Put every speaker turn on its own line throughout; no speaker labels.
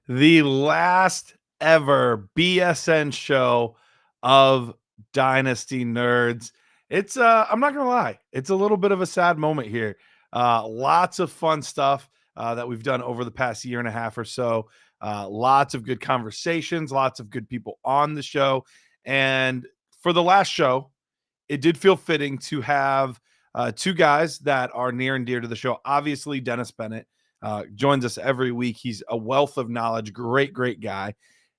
the last ever BSN show of Dynasty Nerds. It's I'm not gonna lie, it's a little bit of a sad moment here. Lots of fun stuff that we've done over the past year and a half or so. Lots of good conversations, lots of good people on the show. And for the last show, it did feel fitting to have two guys that are near and dear to the show. Obviously, Dennis Bennett joins us every week. He's a wealth of knowledge, great guy.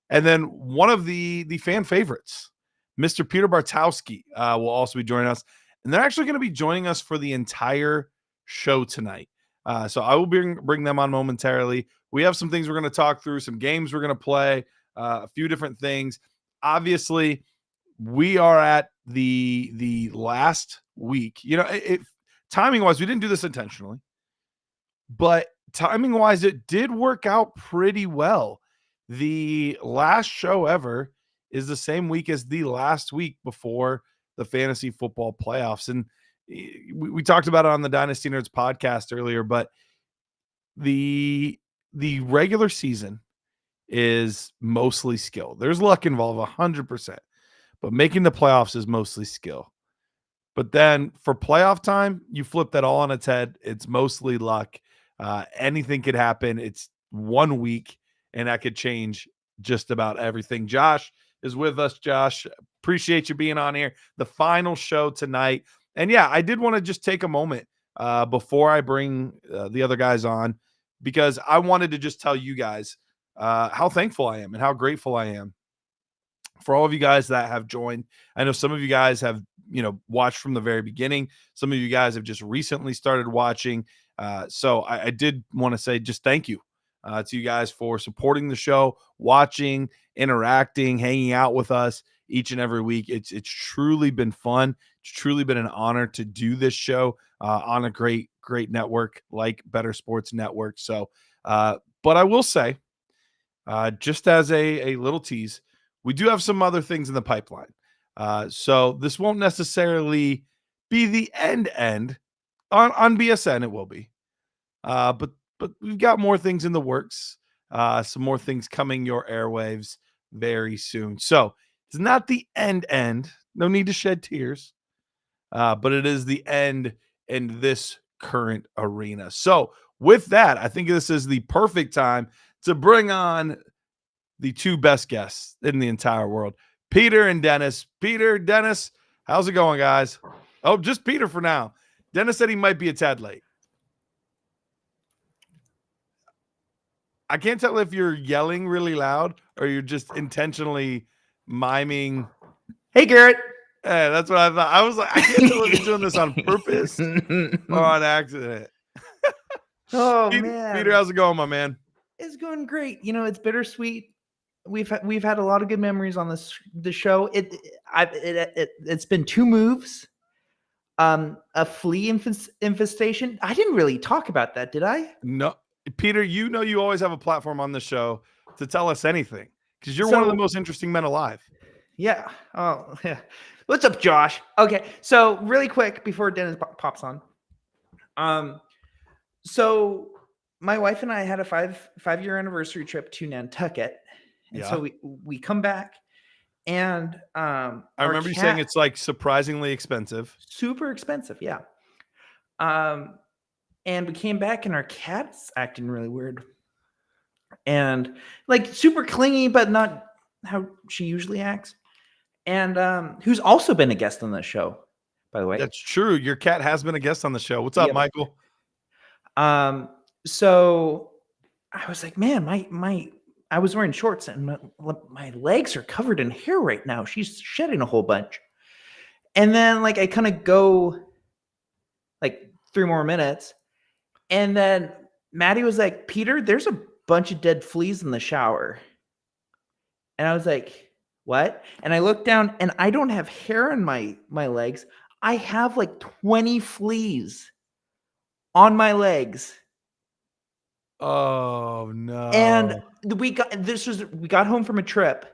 And then one of the fan favorites, Mr. Peter Bartausky, will also be joining us. And they're actually going to be joining us for the entire show tonight. So I will bring them on momentarily. We have some things we're going to talk through, some games we're going to play, a few different things. Obviously, we are at the last week. You know, timing wise, we didn't do this intentionally, but timing wise, it did work out pretty well. The last show ever is the same week as the last week before the fantasy football playoffs. And we talked about it on the Dynasty Nerds podcast earlier, but the regular season is mostly skill. There's luck involved 100%, but making the playoffs is mostly skill. But then for playoff time, you flip that all on its head. It's mostly luck. Anything could happen. It's 1 week, and that could change just about everything. Josh is with us. Josh, appreciate you being on here. The final show tonight. And yeah, I did want to just take a moment before I bring the other guys on, because I wanted to just tell you guys how thankful I am and how grateful I am for all of you guys that have joined. I know some of you guys have, watched from the very beginning. Some of you guys have just recently started watching. So I did want to say just thank you to you guys for supporting the show, watching, interacting, hanging out with us each and every week. It's truly been fun. It's truly been an honor to do this show on a great network like Bettor Sports Network. So, but I will say, just as a little tease, we do have some other things in the pipeline. So this won't necessarily be the end on BSN. It will be, but we've got more things in the works. Some more things coming your airwaves very soon. So it's not the end. No need to shed tears, but it is the end in this current arena. So with that, I think this is the perfect time to bring on the two best guests in the entire world, Peter and Dennis. Peter, Dennis, how's it going, guys? Oh, just Peter for now. Dennis said he might be a tad late. I can't tell if you're yelling really loud or you're just intentionally miming.
Hey, Garrett.
Hey, that's what I thought. I was like, I can't tell if he's doing this on purpose or on accident.
Oh,
Peter,
man.
Peter, how's it going, my man?
It's going great. It's bittersweet. We've had a lot of good memories on the show. It's been 2 moves, a flea infestation. I didn't really talk about that, did I?
No, Peter. You always have a platform on the show to tell us anything because you're one of the most interesting men alive.
Yeah. Oh, yeah. What's up, Josh? Okay. So really quick before Dennis pops on. So my wife and I had a five-year anniversary trip to Nantucket. And so we come back, and
I remember you saying it's like surprisingly expensive.
Super expensive, yeah. And we came back, and our cat's acting really weird. And like super clingy, but not how she usually acts. And who's also been a guest on the show, by the way.
That's true. Your cat has been a guest on the show. What's up, Michael?
So I was like, man, I was wearing shorts and my legs are covered in hair right now. She's shedding a whole bunch. And then like I kind of go like 3 more minutes. And then Maddie was like, Peter, there's a bunch of dead fleas in the shower. And I was like, what? And I looked down and I don't have hair on my legs. I have like 20 fleas on my legs.
Oh no.
And we got home from a trip,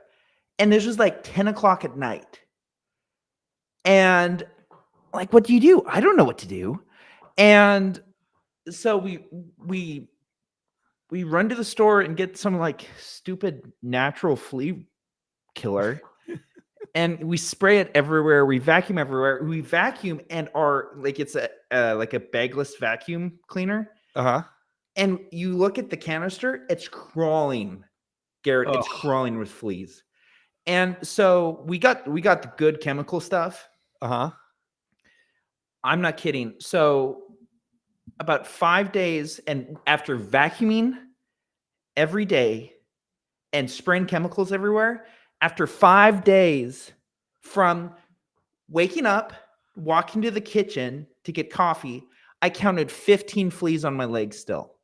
and this was like 10 o'clock at night. And like, what do you do? I don't know what to do. And so we we run to the store and get some like stupid natural flea killer. And we spray it everywhere. We vacuum everywhere. We vacuum and it's a like a bagless vacuum cleaner.
Uh-huh.
And you look at the canister, it's crawling, Garrett.
Ugh.
It's crawling with fleas. And so we got the good chemical stuff.
Uh-huh.
I'm not kidding. So about 5 days, and after vacuuming every day and spraying chemicals everywhere, after 5 days from waking up, walking to the kitchen to get coffee, I counted 15 fleas on my legs still.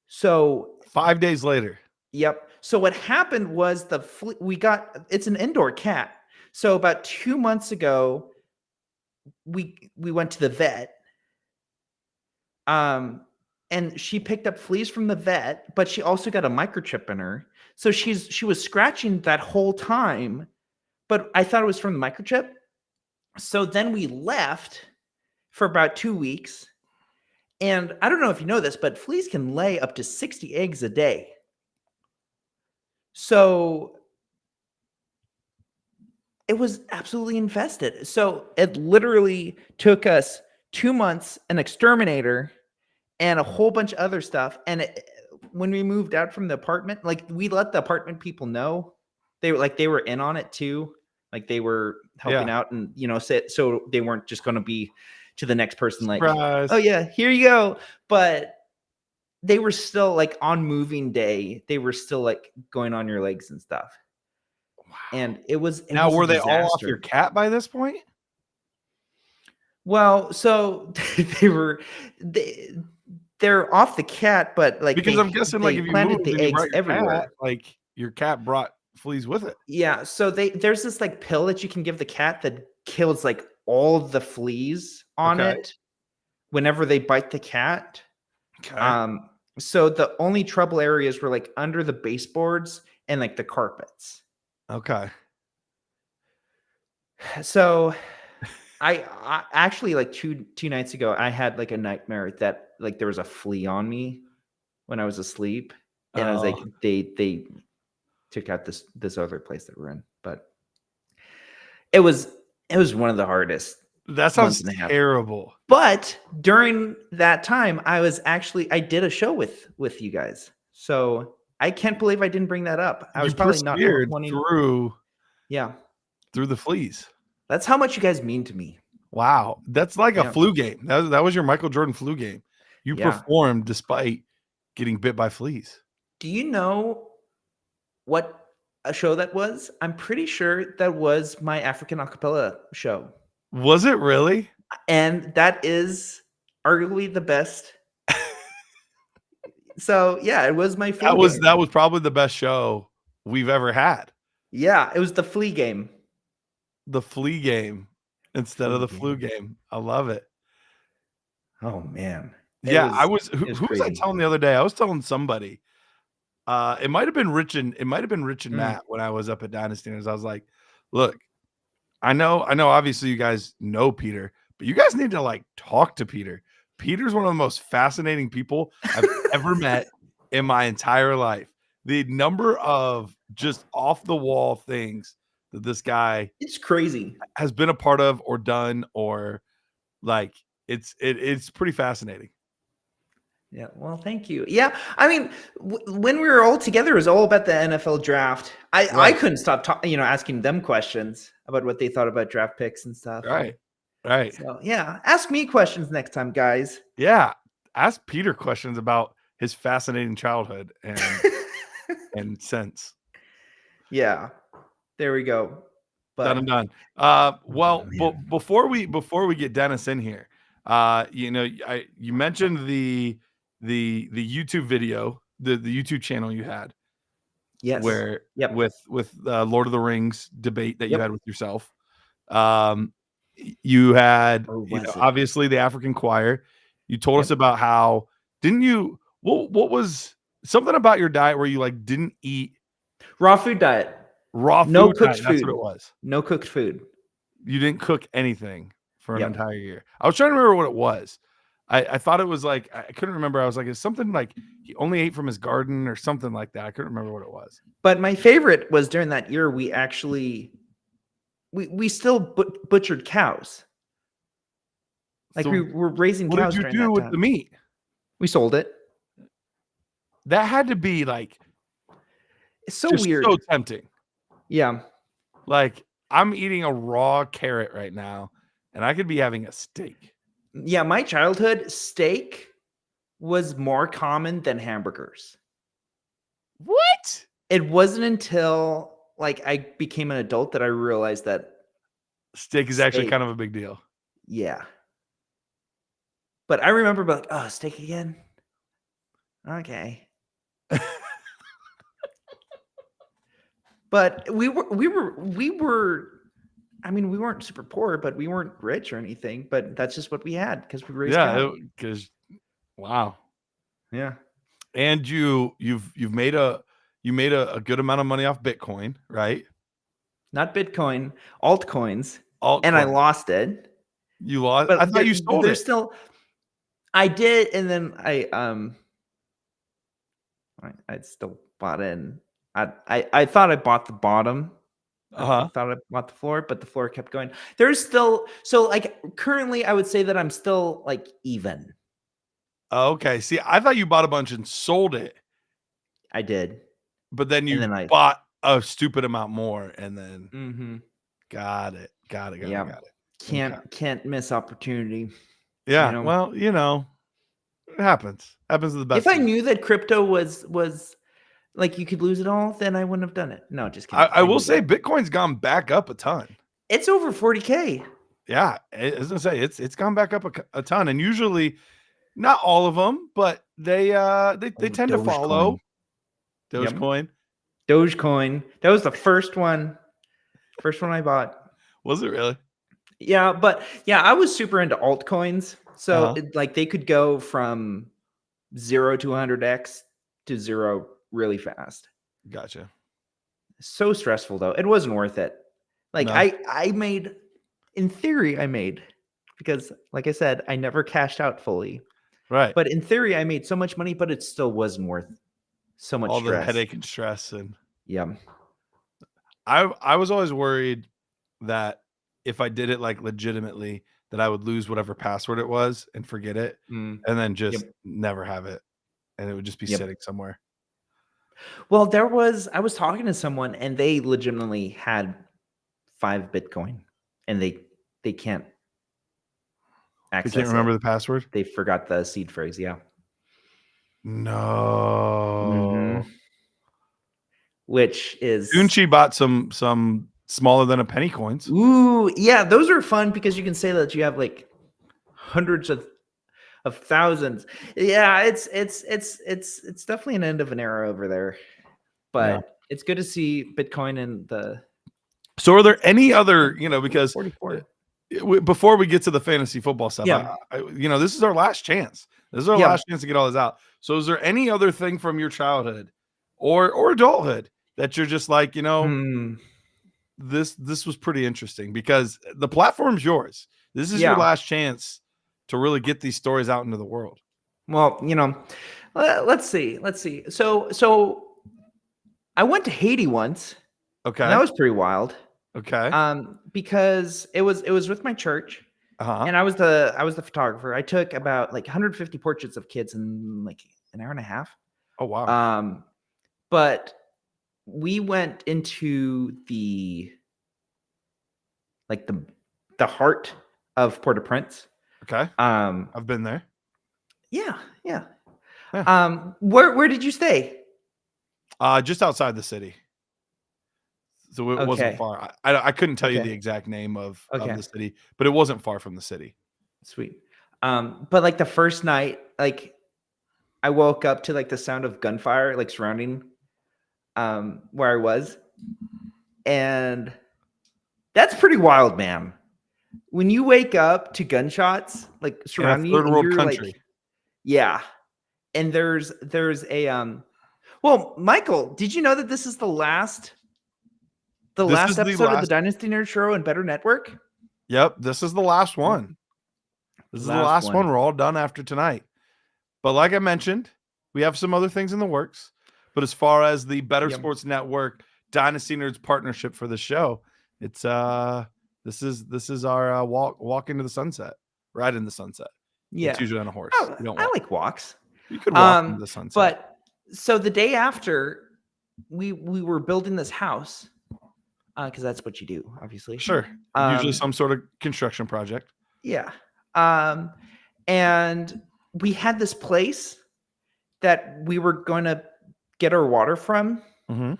So
5 days later.
Yep. So what happened was it's an indoor cat. So about 2 months ago, we went to the vet. And she picked up fleas from the vet, but she also got a microchip in her. So she was scratching that whole time, but I thought it was from the microchip. So then we left for about 2 weeks. And I don't know if you know this, but fleas can lay up to 60 eggs a day. So it was absolutely infested. So it literally took us 2 months, an exterminator, and a whole bunch of other stuff. And when we moved out from the apartment, like we let the apartment people know. They were in on it too. Like they were helping out, and so they weren't just going to be to the next person like,
Surprise.
oh yeah, here you go. But they were still like on moving day. They were still like going on your legs and stuff.
Wow.
And it was
were
a
they all off
disaster.
your cat by this point?
Well, so they're off the cat, but like
Because I'm guessing like if you
planted
moved
the
and you
eggs
brought your
everywhere.
cat, like your cat brought fleas with it.
Yeah, so there's this like pill that you can give the cat that kills like all the fleas on it whenever they bite the cat.
Okay.
So the only trouble areas were like under the baseboards and like the carpets.
Okay.
So I actually like two nights ago, I had like a nightmare that like there was a flea on me when I was asleep. And I was like, they took out this other place that we're in. But it was one of the hardest.
That sounds terrible.
But during that time, I did a show with you guys. So I can't believe I didn't bring that up. I was probably not wanting
through the fleas.
That's how much you guys mean to me.
Wow. That's like a flu game. That was your Michael Jordan flu game. You performed despite getting bit by fleas.
Do you know what a show that was? I'm pretty sure that was my African acapella show.
Was it really?
And that is arguably the best. So yeah, it was my flu game.
That was probably the best show we've ever had.
Yeah, it was the flea game.
The flea game instead of the flu game. I love it.
Oh man.
Who was I telling the other day? I was telling somebody. It might have been Rich and Matt when I was up at Dynasty. I was like, look, I know obviously you guys know Peter, but you guys need to like talk to Peter. Peter's one of the most fascinating people I've ever met in my entire life. The number of just off the wall things that this guy
it's crazy
has been a part of or done, or like it's pretty fascinating.
Yeah, well, thank you. Yeah, I mean, when we were all together, it was all about the NFL draft. I couldn't stop asking them questions about what they thought about draft picks and stuff.
Right.
So yeah, ask me questions next time, guys.
Yeah, ask Peter questions about his fascinating childhood and and sense.
Yeah, there we go.
But, done. Before we get Dennis in here, you mentioned the YouTube video, the YouTube channel you had.
Yes.
Where with Lord of the Rings debate that you had with yourself. You had obviously the African choir. You told us about how what was something about your diet where you like didn't eat
raw food diet.
No cooked food. That's what it was.
No cooked food.
You didn't cook anything for an entire year. I was trying to remember what it was. I thought it was like, I couldn't remember. I was like, it's something like he only ate from his garden or something like that. I couldn't remember what it was.
But my favorite was during that year, we still butchered cows. Like
So
we were raising
what
cows
did you
during
do
that
with
time.
the meat?
We sold it.
That had to be like
It's so
just
weird.
so tempting.
Yeah.
Like I'm eating a raw carrot right now, and I could be having a steak.
Yeah, my childhood, steak was more common than hamburgers.
What?
It wasn't until like I became an adult that I realized that
Steak is actually kind of a big deal.
Yeah. But I remember like, oh, steak again? Okay. But we were I mean, we weren't super poor, but we weren't rich or anything, but that's just what we had because we raised cows.
Because wow.
Yeah.
And you've made a good amount of money off Bitcoin, right?
Not Bitcoin, altcoins.
Altcoin.
And I lost it.
You lost.
But
I thought you sold it.
Still, I did, and then I still bought in. I thought I bought the bottom. I thought I bought the floor, but the floor kept going. There's still like currently I would say that I'm still like even.
Okay. See, I thought you bought a bunch and sold it.
I did.
But then you bought a stupid amount more and then got it. Got it.
Can't miss opportunity.
Yeah. You know? Well, it happens. Happens to the best.
If I knew that crypto was like you could lose it all, then I wouldn't have done it. No, just kidding.
I will say Bitcoin's gone back up a ton.
It's over 40K.
Yeah, as I say, it's gone back up a ton, and usually, not all of them, but they tend to follow. Dogecoin.
Dogecoin. That was the first one. First one I bought.
Was it really?
Yeah, but yeah, I was super into altcoins. So like they could go from 0 to 100x to 0 really fast.
Gotcha.
So stressful though. It wasn't worth it. Like I made, in theory, because like I said, I never cashed out fully.
Right.
But in theory, I made so much money, but it still wasn't worth so much
all
stress.
The headache and stress. And
yeah.
I was always worried that if I did it like legitimately, that I would lose whatever password it was and forget it and then just never have it. And it would just be sitting somewhere.
Well, I was talking to someone and they legitimately had 5 Bitcoin and they can't access it.
They can't remember the password?
They forgot the seed phrase. Yeah.
No.
Which is
Unchi bought some smaller than a penny coins.
Ooh, yeah, those are fun because you can say that you have like hundreds of thousands. Yeah, it's definitely an end of an era over there. But it's good to see Bitcoin and the.
So are there any other, because
44.
Before we get to the fantasy football stuff, this is our last chance. This is our last chance to get all this out. So is there any other thing from your childhood or adulthood that you're just like, this was pretty interesting because the platform's yours. This is your last chance to really get these stories out into the world.
Well, let's see. So I went to Haiti once.
Okay.
And that was pretty wild.
Okay.
Because it was with my church. And I was the photographer. I took about like 150 portraits of kids in like an hour and a half.
Oh wow.
But we went into the heart of Port-au-Prince.
Okay. I've been there.
Yeah. Where did you stay?
Just outside the city. So it wasn't far. I couldn't tell you the exact name of the city, but it wasn't far from the city.
Sweet. But like the first night, like I woke up to like the sound of gunfire, like surrounding where I was. And that's pretty wild, man. When you wake up to gunshots, like surrounding
third world
you're
country.
Like, yeah. And there's a well, Michael, did you know that this is the last episode of the Dynasty Nerd Show and Bettor Network?
Yep, this is the last one. This is the last
one.
one. We're all done after tonight. But like I mentioned, we have some other things in the works. But as far as the Bettor Sports Network Dynasty Nerds partnership for the show, it's this is our walk into the sunset, ride in the sunset.
Yeah,
it's usually on a horse.
I like walks.
You could walk into the sunset.
But so the day after, we were building this house, because that's what you do, obviously.
Sure, usually some sort of construction project.
Yeah, and we had this place that we were going to get our water from.
Mm-hmm.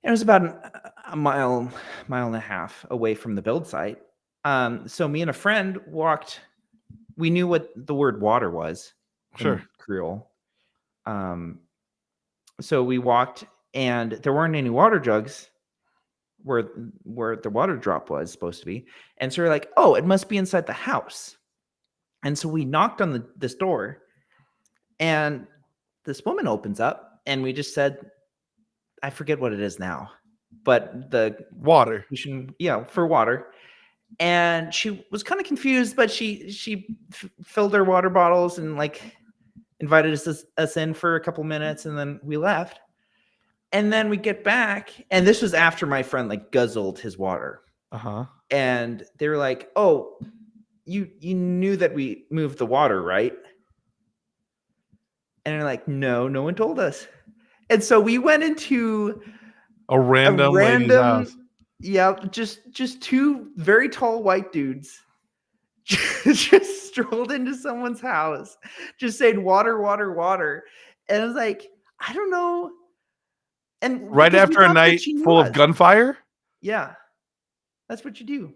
It was about a mile and a half away from the build site. So me and a friend walked. We knew what the word water was.
Sure.
Creole. So we walked, and there weren't any water jugs where the water drop was supposed to be. And so we're like, oh, it must be inside the house. And so we knocked on this door, and this woman opens up, and we just said, I forget what it is now, but the
water.
For water. And she was kind of confused, but she filled her water bottles and like invited us in for a couple minutes, and then we left. And then we get back, and this was after my friend like guzzled his water. And they were like, "Oh, you knew that we moved the water, right?" And they're like, "No, no one told us." And so we went into
a random lady's house.
Yeah, just two very tall white dudes just strolled into someone's house, just saying water, water, water. And I was like, I don't know. And
right after a night full of gunfire?
Yeah. That's what you do.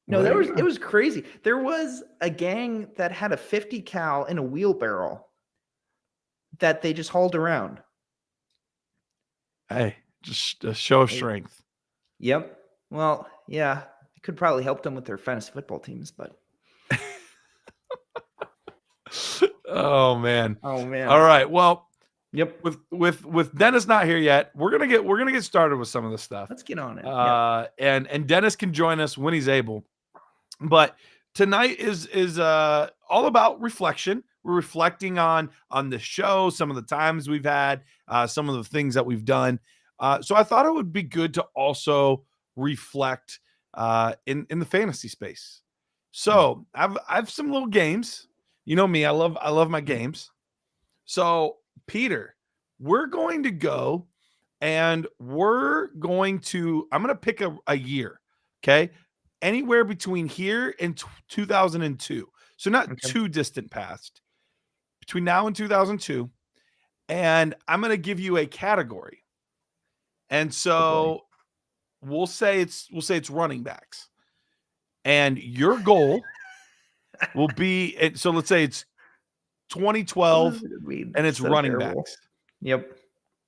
No, it was crazy. There was a gang that had a 50 cal in a wheelbarrow that they just hauled around.
Hey, just a show of strength.
Yep. Well, yeah, it could probably help them with their fantasy football teams, but.
Oh man.
All
right. Well,
yep.
With Dennis not here yet, we're gonna get started with some of this stuff.
Let's get on it.
And Dennis can join us when he's able. But tonight is all about reflection. We're reflecting on the show, some of the times we've had, some of the things that we've done. So I thought it would be good to also reflect in the fantasy space. So I've some little games. You know me, I love my games. So Peter, we're going to go and I'm going to pick a year. Okay. Anywhere between here and 2002. So not too distant past. Between now and 2002. And I'm going to give you a category. And so we'll say it's running backs. And your goal will be, so let's say it's 2012 and it's running backs.
Yep.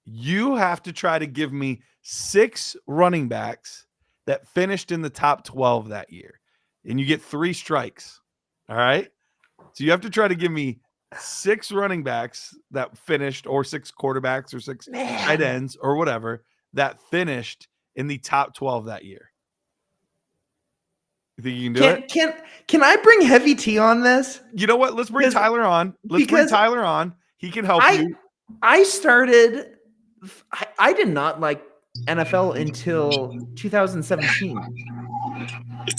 You have to try to give me 6 running backs that finished in the top 12 that year. And you get 3 strikes. All right. So you have to try to give me 6 running backs that finished, or 6 quarterbacks, or 6 tight ends, or whatever, that finished in the top 12 that year. You think you can do it?
Can I bring Heavy T on this?
You know what? Let's bring Tyler on. He can help you.
I did not like NFL until 2017.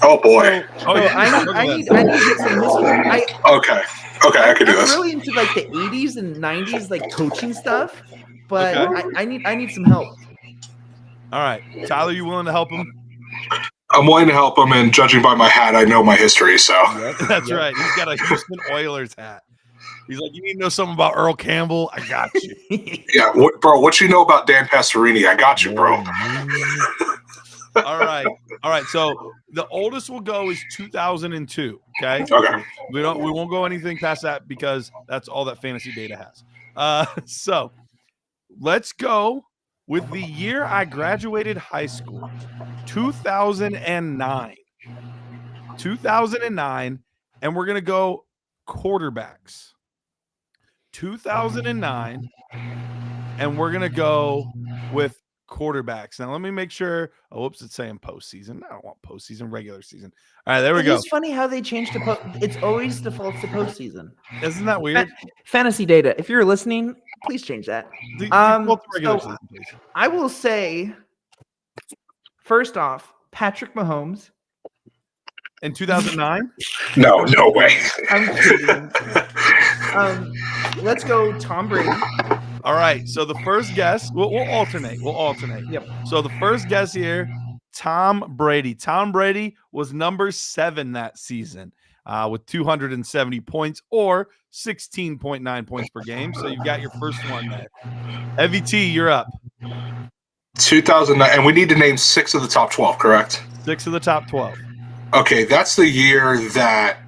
Oh boy.
I need to get some history.
Okay, I can do this.
I'm really into like the 80s and 90s like coaching stuff, but I need some help.
All right, Tyler, you willing to help him?
I'm willing to help him, and judging by my hat, I know my history. So
that's right. He's got a Houston Oilers hat. He's like, you need to know something about Earl Campbell? I got you.
Yeah, what you know about Dan Pastorini? I got you, bro.
All right. So the oldest we'll go is 2002. Okay. We won't go anything past that because that's all that fantasy data has. So let's go with the year I graduated high school, 2009. 2009, and we're gonna go quarterbacks. 2009, and we're gonna go with quarterbacks. Now let me make sure. Oh, whoops, it's saying postseason. I don't want postseason, regular season. All right, there we go.
It's funny how they changed to it's always defaults to postseason.
Isn't that weird?
Fantasy data. If you're listening, please change that.
Default to regular season, please.
I will say, first off, Patrick Mahomes.
In 2009?
No way.
I'm kidding. Let's go Tom Brady.
All right. So the first guess, we'll alternate.
Yep.
So the first guess here, Tom Brady. Tom Brady was number 7 that season with 270 points or 16.9 points per game. So you got your first one there. EVT, you're up.
2009, and we need to name 6 of the top 12, correct?
6 of the top 12.
Okay, that's the year that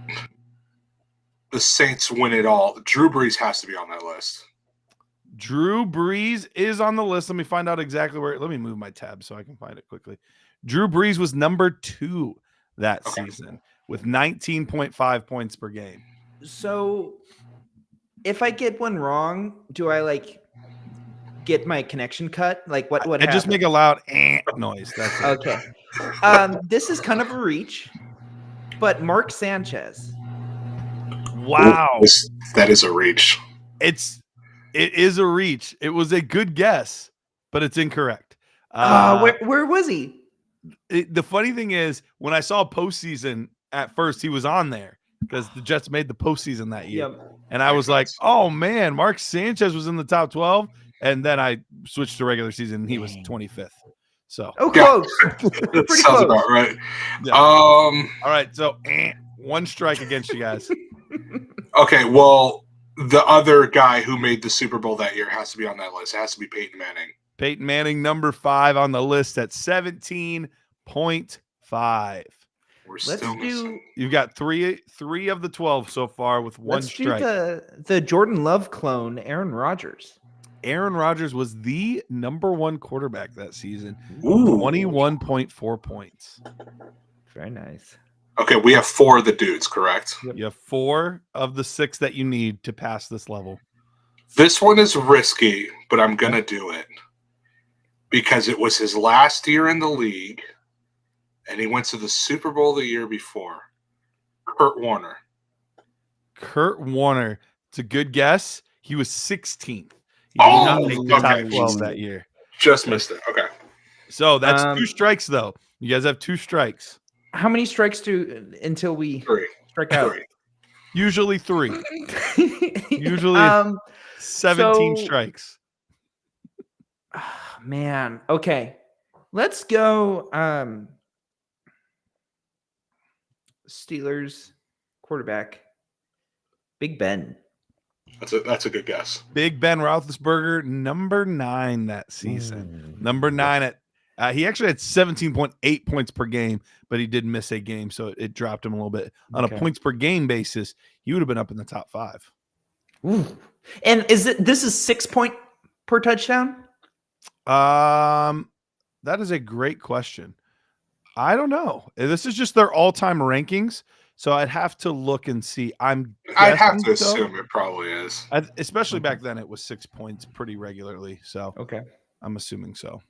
the Saints win it all. Drew Brees has to be on that list.
Drew Brees is on the list. Let me find out exactly where. Let me move my tab so I can find it quickly. Drew Brees was number 2 that season with 19.5 points per game.
So if I get one wrong, do I get my connection cut? What
I just make a loud noise. That's it.
Okay. This is kind of a reach, but Mark Sanchez.
Wow.
That is a reach.
It is a reach. It was a good guess, but it's incorrect.
Where was he?
The funny thing is, when I saw postseason at first, he was on there because the Jets made the postseason that year.
Yep.
And I was like, oh man, Mark Sanchez was in the top 12. And then I switched to regular season and he was 25th. So
close.
That
Pretty
sounds
close.
about right.
Yeah. All right, so one strike against you guys.
Okay, well, the other guy who made the Super Bowl that year has to be on that list. It has to be Peyton Manning.
Peyton Manning, number 5 on the list at 17.5. You've got three of the 12 so far with one strike.
Let's do the Jordan Love clone, Aaron Rodgers.
Aaron Rodgers was the number 1 quarterback that season.
Ooh.
21.4 points.
Very nice.
Okay, we have 4 of the dudes, correct?
Yep.
You have 4 of the 6 that you need to pass this level.
This one is risky, but I'm going to do it because it was his last year in the league, and he went to the Super Bowl the year before. Kurt Warner.
Kurt Warner. It's a good guess. He was 16th. He did not make the top 12 that year.
Just missed it. Okay.
So that's 2 strikes, though. You guys have 2 strikes.
How many strikes until we
3.
strike out?
3.
Usually 3. Usually 17 strikes.
Man. Okay. Let's go Steelers quarterback Big Ben.
That's a good guess.
Big Ben Roethlisberger, number 9 that season. Number 9 at he actually had 17.8 points per game, but he did miss a game, so it dropped him a little bit. On a points per game basis, he would have been up in the top 5.
Ooh. And this is 6 point per touchdown?
That is a great question. I don't know. This is just their all-time rankings, so I'd have to look and see. I'd
have to assume it probably is.
Especially back then, it was 6 points pretty regularly. So I'm assuming so.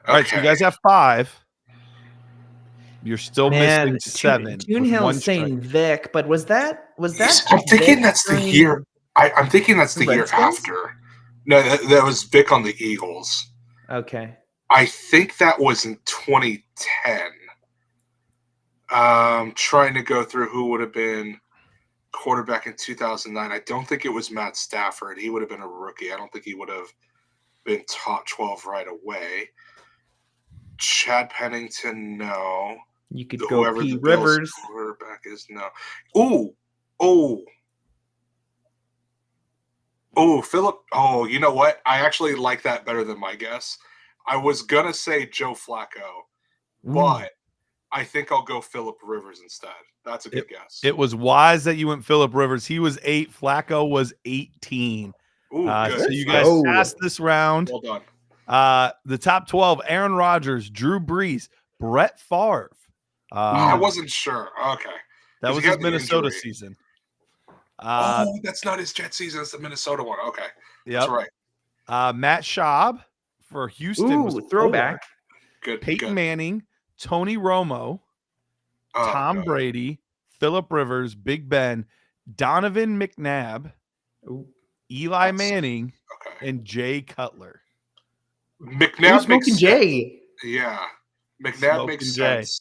All right, so you guys have 5. You're still missing 7.
Tunehill's saying Vic, but was that?
I'm thinking that's the year. I'm thinking that's the year after. No, that was Vic on the Eagles.
Okay.
I think that was in 2010. Trying to go through who would have been quarterback in 2009. I don't think it was Matt Stafford. He would have been a rookie. I don't think he would have been top 12 right away. Chad Pennington, no.
You could go P. Rivers.
Quarterback is no. Philip. Oh, you know what? I actually like that better than my guess. I was going to say Joe Flacco, but I think I'll go Philip Rivers instead. That's a good guess.
It was wise that you went Philip Rivers. He was 8. Flacco was 18.
Ooh,
so you guys passed this round.
Well done.
The top 12, Aaron Rodgers, Drew Brees, Brett Favre.
I wasn't sure. Okay.
That was his Minnesota season.
That's not his Jet season. It's the Minnesota one. Okay.
Yep.
That's right.
Matt Schaub for Houston was
Ooh, throwback.
Good.
Peyton
good.
Manning, Tony Romo,
Oh,
Tom
God.
Brady, Phillip Rivers, Big Ben, Donovan McNabb,
Ooh.
Eli
That's-
Manning,
Okay.
and Jay Cutler.
McNabb
Smoking
makes sense.
Jay.
Yeah. McNabb
Smoking
makes
Jay.
sense.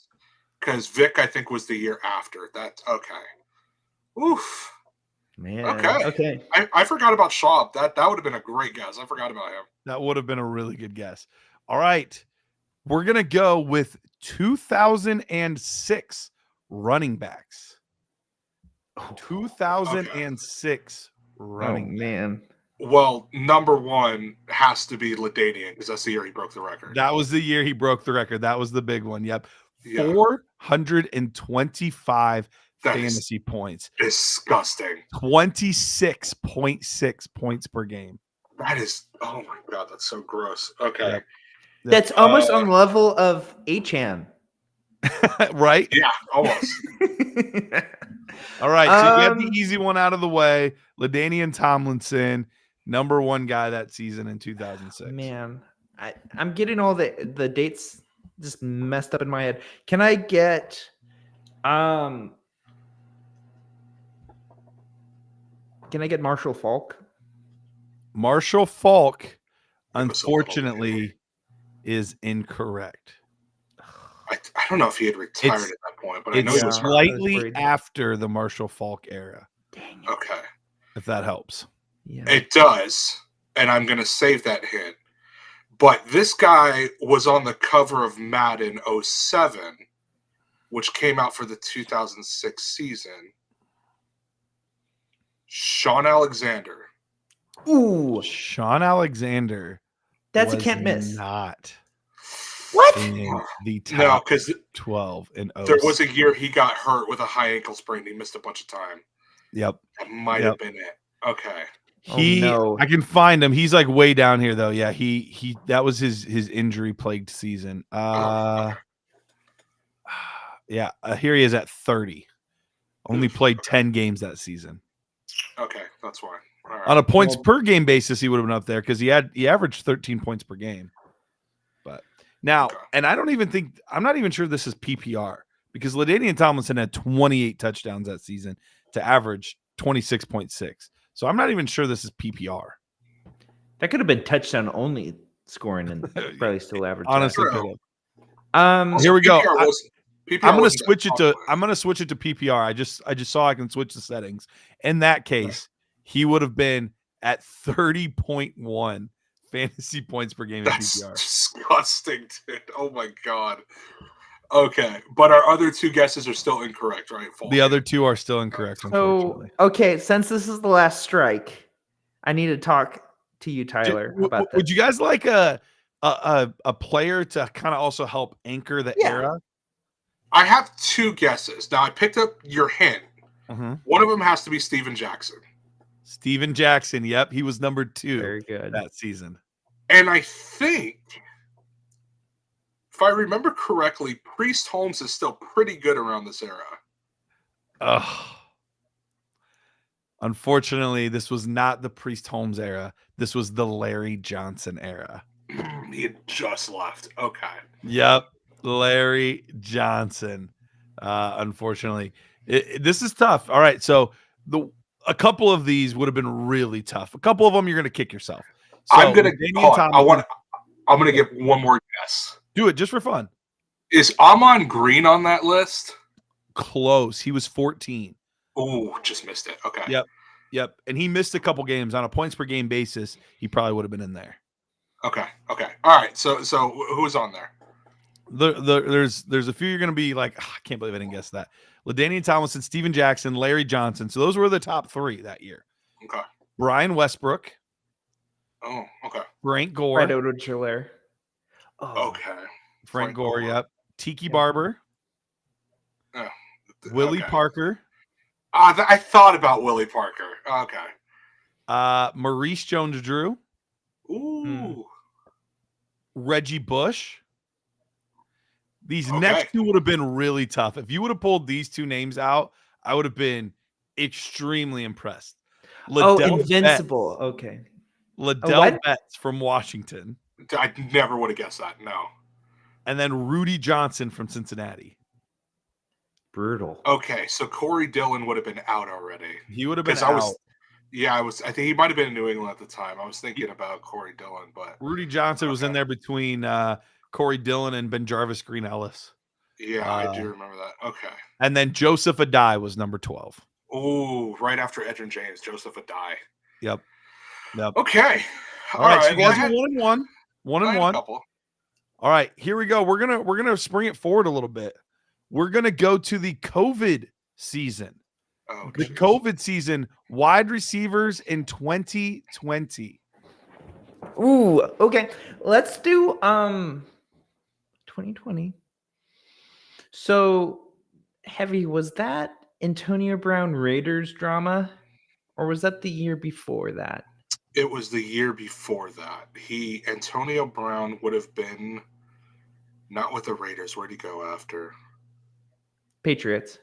Because Vic, I think, was the year after. That's okay. Oof.
Man.
Okay. I forgot about Schaub. That would have been a great guess. I forgot about him.
That would have been a really good guess. All right. We're going to go with 2006 running backs. 2006 running backs.
Man.
Well, number one has to be LaDainian because that's the year he broke the record.
That was the year he broke the record. That was the big one. Yep.
Yeah.
425
That is
fantasy points.
disgusting.
26.6 points per game.
That is, oh my God, that's so gross. Okay.
Yep.
That's almost on the level of Achan.
Right?
Yeah, almost.
All right. So you get the easy one out of the way. LaDainian Tomlinson, number one guy that season in 2006.
Man, I'm getting all the dates just messed up in my head. Can I get Marshall Falk?
Marshall Falk,
It was a little
unfortunately, is incorrect.
I don't know if he had retired at that point, but I know he
It's
was hurt.
slightly
worried.
after the Marshall Falk era,
Dang it.
Okay.
if that helps.
Yeah.
It does, and I'm going to save that hint. But this guy was on the cover of Madden 07, which came out for the 2006 season. Sean Alexander.
Ooh,
Sean Alexander.
that's a
was
can't miss.
Not
What?
in the
No,
top
because
12 in 06.
there was a year he got hurt with a high ankle sprain. He missed a bunch of time.
Yep.
That might have been it. Okay.
No.
I can find him. He's like way down here though. Yeah, he that was his injury plagued season.
Okay.
Yeah, here he is at 30. Only played 10 games that season.
Okay, that's fine. All right.
On a points
Well-
per game basis, he would have been up there because he averaged 13 points per game. But now,
Okay.
and I'm not even sure this is PPR because LaDainian Tomlinson had 28 touchdowns that season to average 26.6. So I'm not even sure this is PPR.
That could have been touchdown only scoring and probably still average.
Honestly,
True.
could have. Here we go.
PPR
I'm gonna
wasn't
switch it
that
to
popular.
PPR. I just saw I can switch the settings. In that case, he would have been at 30.1 fantasy points per game in
That's
PPR.
disgusting, dude. Oh my God. Okay, but our other two guesses are still incorrect, right?
The other two are still incorrect,
So,
unfortunately.
okay, since this is the last strike, I need to talk to you, Tyler, about this.
Would you guys like a player to kind of also help anchor the
Yeah.
era?
I have two guesses. Now I picked up your hint.
Mhm.
One of them has to be Steven Jackson.
Steven Jackson. Yep, he was number 2
Very good.
that season.
And I think, if I remember correctly, Priest Holmes is still pretty good around this era.
Ugh. Unfortunately, this was not the Priest Holmes era. This was the Larry Johnson era.
He had just left. Okay.
Yep, Larry Johnson. Unfortunately, this is tough. All right, so a couple of these would have been really tough. A couple of them you're going to kick yourself. So,
I'm gonna
Damian
I'm gonna give one more guess.
do it just for fun.
Is Amon Green on that list?
Close. He was 14.
Ooh, just missed it. Okay.
Yep, and he missed a couple games on a points per game basis. He probably would have been in there.
Okay. All right. So who's on there?
There's a few you're going to be like, I can't believe I didn't guess that. LaDainian Tomlinson, Steven Jackson, Larry Johnson. So those were the top 3 that year.
Okay.
Brian Westbrook,
Oh, okay.
Frank Gore,
Right over Chiller. Oh,
Okay.
Frank Gore, yep. Tiki
Yeah.
Barber, Willie
Okay.
Parker,
I thought about Willie Parker. Okay.
Maurice Jones-Drew,
Ooh.
Reggie Bush. These
Okay.
next two would have been really tough. If you would have pulled these two names out, I would have been extremely impressed. Liddell
Invincible. Okay.
Liddell
what?
Betts from Washington.
I never would have guessed that. No.
And then Rudy Johnson from Cincinnati.
Brutal.
Okay, so Corey Dillon would have been out already.
He would have been
'Cause
out.
I think he might have been in New England at the time. I was thinking about Corey Dillon, but
Rudy Johnson was in
Okay.
there between Corey Dillon and Ben Jarvis Green Ellis.
yeah, I do remember that. Okay.
And then Joseph Adai was number 12.
Oh, right after Edgerrin James, Joseph Adai.
Yep.
Okay.
All right. So
I
you guys
had-
are 1-1. One
I
and
had a
one.
couple.
All right, here we go. We're gonna spring it forward a little bit. We're gonna go to the COVID season.
Oh,
The
geez.
COVID season, wide receivers in 2020.
Ooh, okay. Let's do 2020. So heavy, was that Antonio Brown Raiders drama? Or was that the year before that?
It was the year before that. Antonio Brown would have been not with the Raiders. Where'd he go after?
Patriots.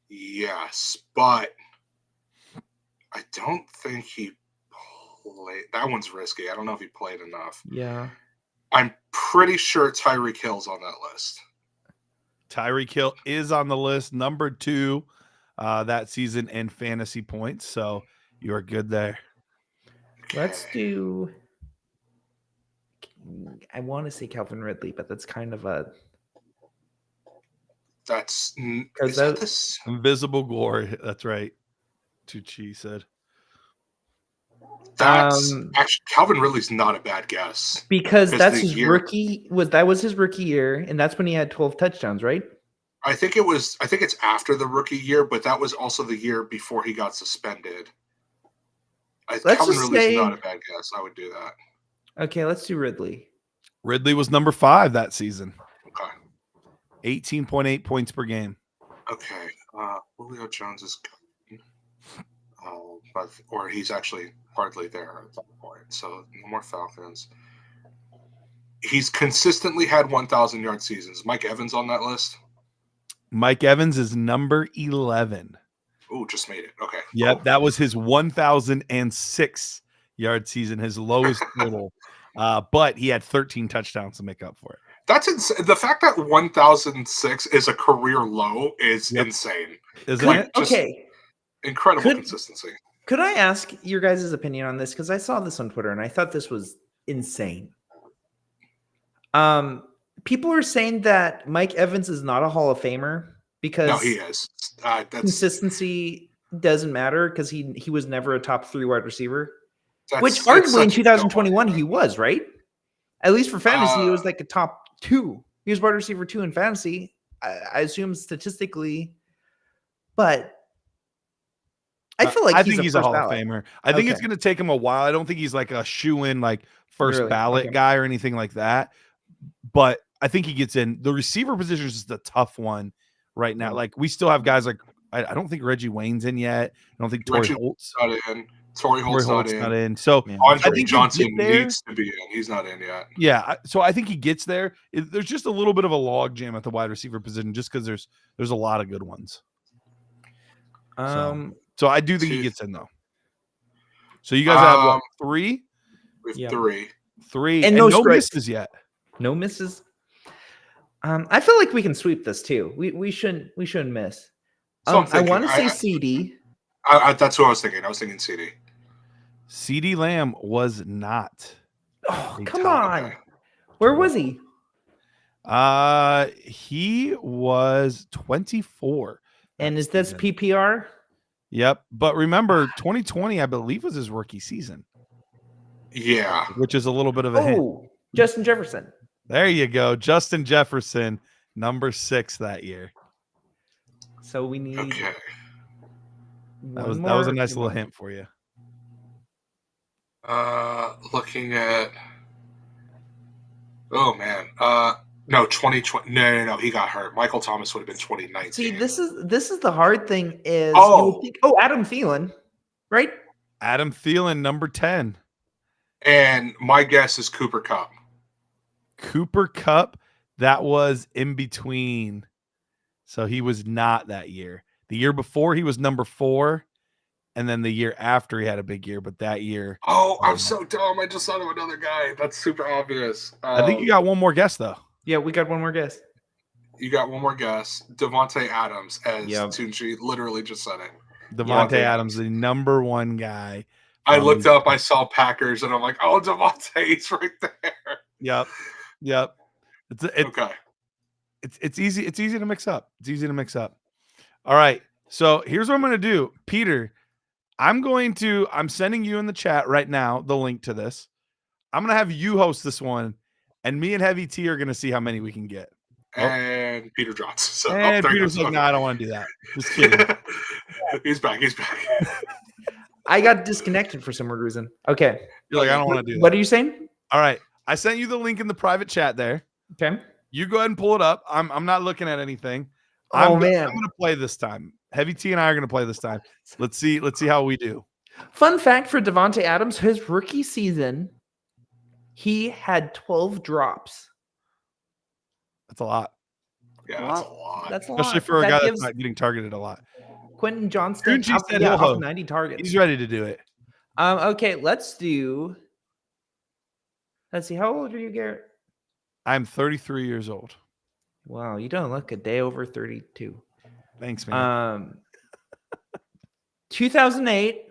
Yes, but I don't think he played. That one's risky. I don't know if he played enough.
Yeah.
I'm pretty sure Tyreek Hill's on that list.
Tyreek Hill is on the list, number 2 that season in fantasy points. So you are good there.
Let's
Okay.
do. I want to say Calvin Ridley, but that's kind of a.
That's
Because
is that
that-
this?
Invisible glory. That's right. Tucci said.
That's
Um,
actually Calvin Ridley's not a bad guess.
Because
Because
that's
the
his
year-
rookie. That was his rookie year, and that's when he had 12 touchdowns, right?
I think it's after the rookie year, but that was also the year before he got suspended.
Let's
Calvin
just
Ridley's
say-
not a bad guess. I would do that.
Okay, let's do Ridley.
Ridley was number 5 that season.
Okay.
18.8 points per game.
Okay. Julio Jones is or he's actually hardly there at that point. So no more Falcons. He's consistently had 1,000-yard seasons. Mike Evans on that list?
Mike Evans is number 11.
Ooh, just made it. Okay.
Yep,
cool.
that was his 1,006 yard season, his lowest total. But he had 13 touchdowns to make up for it.
That's insane. The fact that 1,006 is a career low is
Yep.
insane.
Isn't
Like,
it?
just
Okay,
incredible
Could-
consistency.
could I ask your guys' opinion on this? Because I saw this on Twitter and I thought this was insane. People are saying that Mike Evans is not a Hall of Famer because
No, he is. That's
consistency doesn't matter because he was never a top 3 wide receiver. Which
that's
arguably in
such a
2021
no-brainer.
he was, right? At least for fantasy, he was
Uh,
like a top 2. He was wide receiver 2 in fantasy. I assume statistically, but I feel like
I think he's a
first
Hall
ballot.
of Famer. I think it's
Okay.
going to take him a while. I don't think he's like a shoe-in, like first
Really?
ballot
Okay.
guy or anything like that. But I think he gets in. The receiver position is just a tough one right now.
Mm.
Like we still have guys like I don't think Reggie Wayne's in yet. I don't think Torrey
Reggie
Holt's
Not in. Torrey Holt's not in.
not in. So
Man.
Andre
I think he'll
Johnson
get there.
needs to be in. He's not in yet.
yeah, so I think he gets there. There's just a little bit of a log jam at the wide receiver position, just because there's a lot of good ones. So I do think he
Two-
gets in though. So you guys have what,
Um,
3?
We have
Yeah.
3.
3
And
and
no
no
strikes.
misses yet.
No misses. I feel like we can sweep this too. We shouldn't miss.
So I'm
I
thinking-
want to say
I-
CD.
That's what I was thinking. I was thinking CD.
CD Lamb was not.
Oh,
Big
come
time.
on. Where was he?
He was 24.
And
that
is this
season.
PPR?
Yep. But remember, 2020, I believe, was his rookie season,
Yeah.
which is a little bit of a hint.
Oh, Justin Jefferson.
There you go. Justin Jefferson, number 6 that year.
So we need
Okay.
That was a nice little hint for you.
Looking at. Oh man. No, 2020. No. He got hurt. Michael Thomas would have been 2019.
See, this is the hard thing is
Oh.
you would think, Adam Thielen, right?
Adam Thielen, number 10.
And my guess is Cooper Kupp.
Cooper Kupp, that was in between. So he was not that year. The year before, he was number 4. and then the year after he had a big year, but that year.
Oh, I'm so dumb. I just thought of another guy. That's super obvious.
I think you got one more guess though.
Yeah, we got one more guess.
You got one more guess. Devontae Adams, as
Yep.
Tunchi literally just said it.
Devontae Adams, the number one guy.
I looked up, I saw Packers, and I'm like, oh, Devontae's right there.
Yep.
Okay.
It's easy. It's easy to mix up. All right. So here's what I'm going to do. Peter, I'm sending you in the chat right now the link to this. I'm going to have you host this one, and me and Heavy T are going to see how many we can get.
And Peter drops. So,
Peter's like, no, I don't want to do that. Just kidding.
He's back.
I got disconnected for some weird reason. Okay.
You're like, I don't want to do that.
What are you saying?
All right. I sent you the link in the private chat there.
Okay.
You go ahead and pull it up. I'm not looking at anything.
Man.
I'm going to play this time. Heavy T and I are going to play this time. Let's see how we do.
Fun fact for Devontae Adams, his rookie season, he had 12 drops.
That's a lot.
Yeah, that's a lot.
That's a lot.
Especially for a guy that's not getting targeted a lot.
Quentin Johnston
off
90 targets.
He's ready to do it.
Okay, let's see. How old are you, Garrett?
I'm 33 years old.
Wow, you don't look a day over 32.
Thanks, man.
2008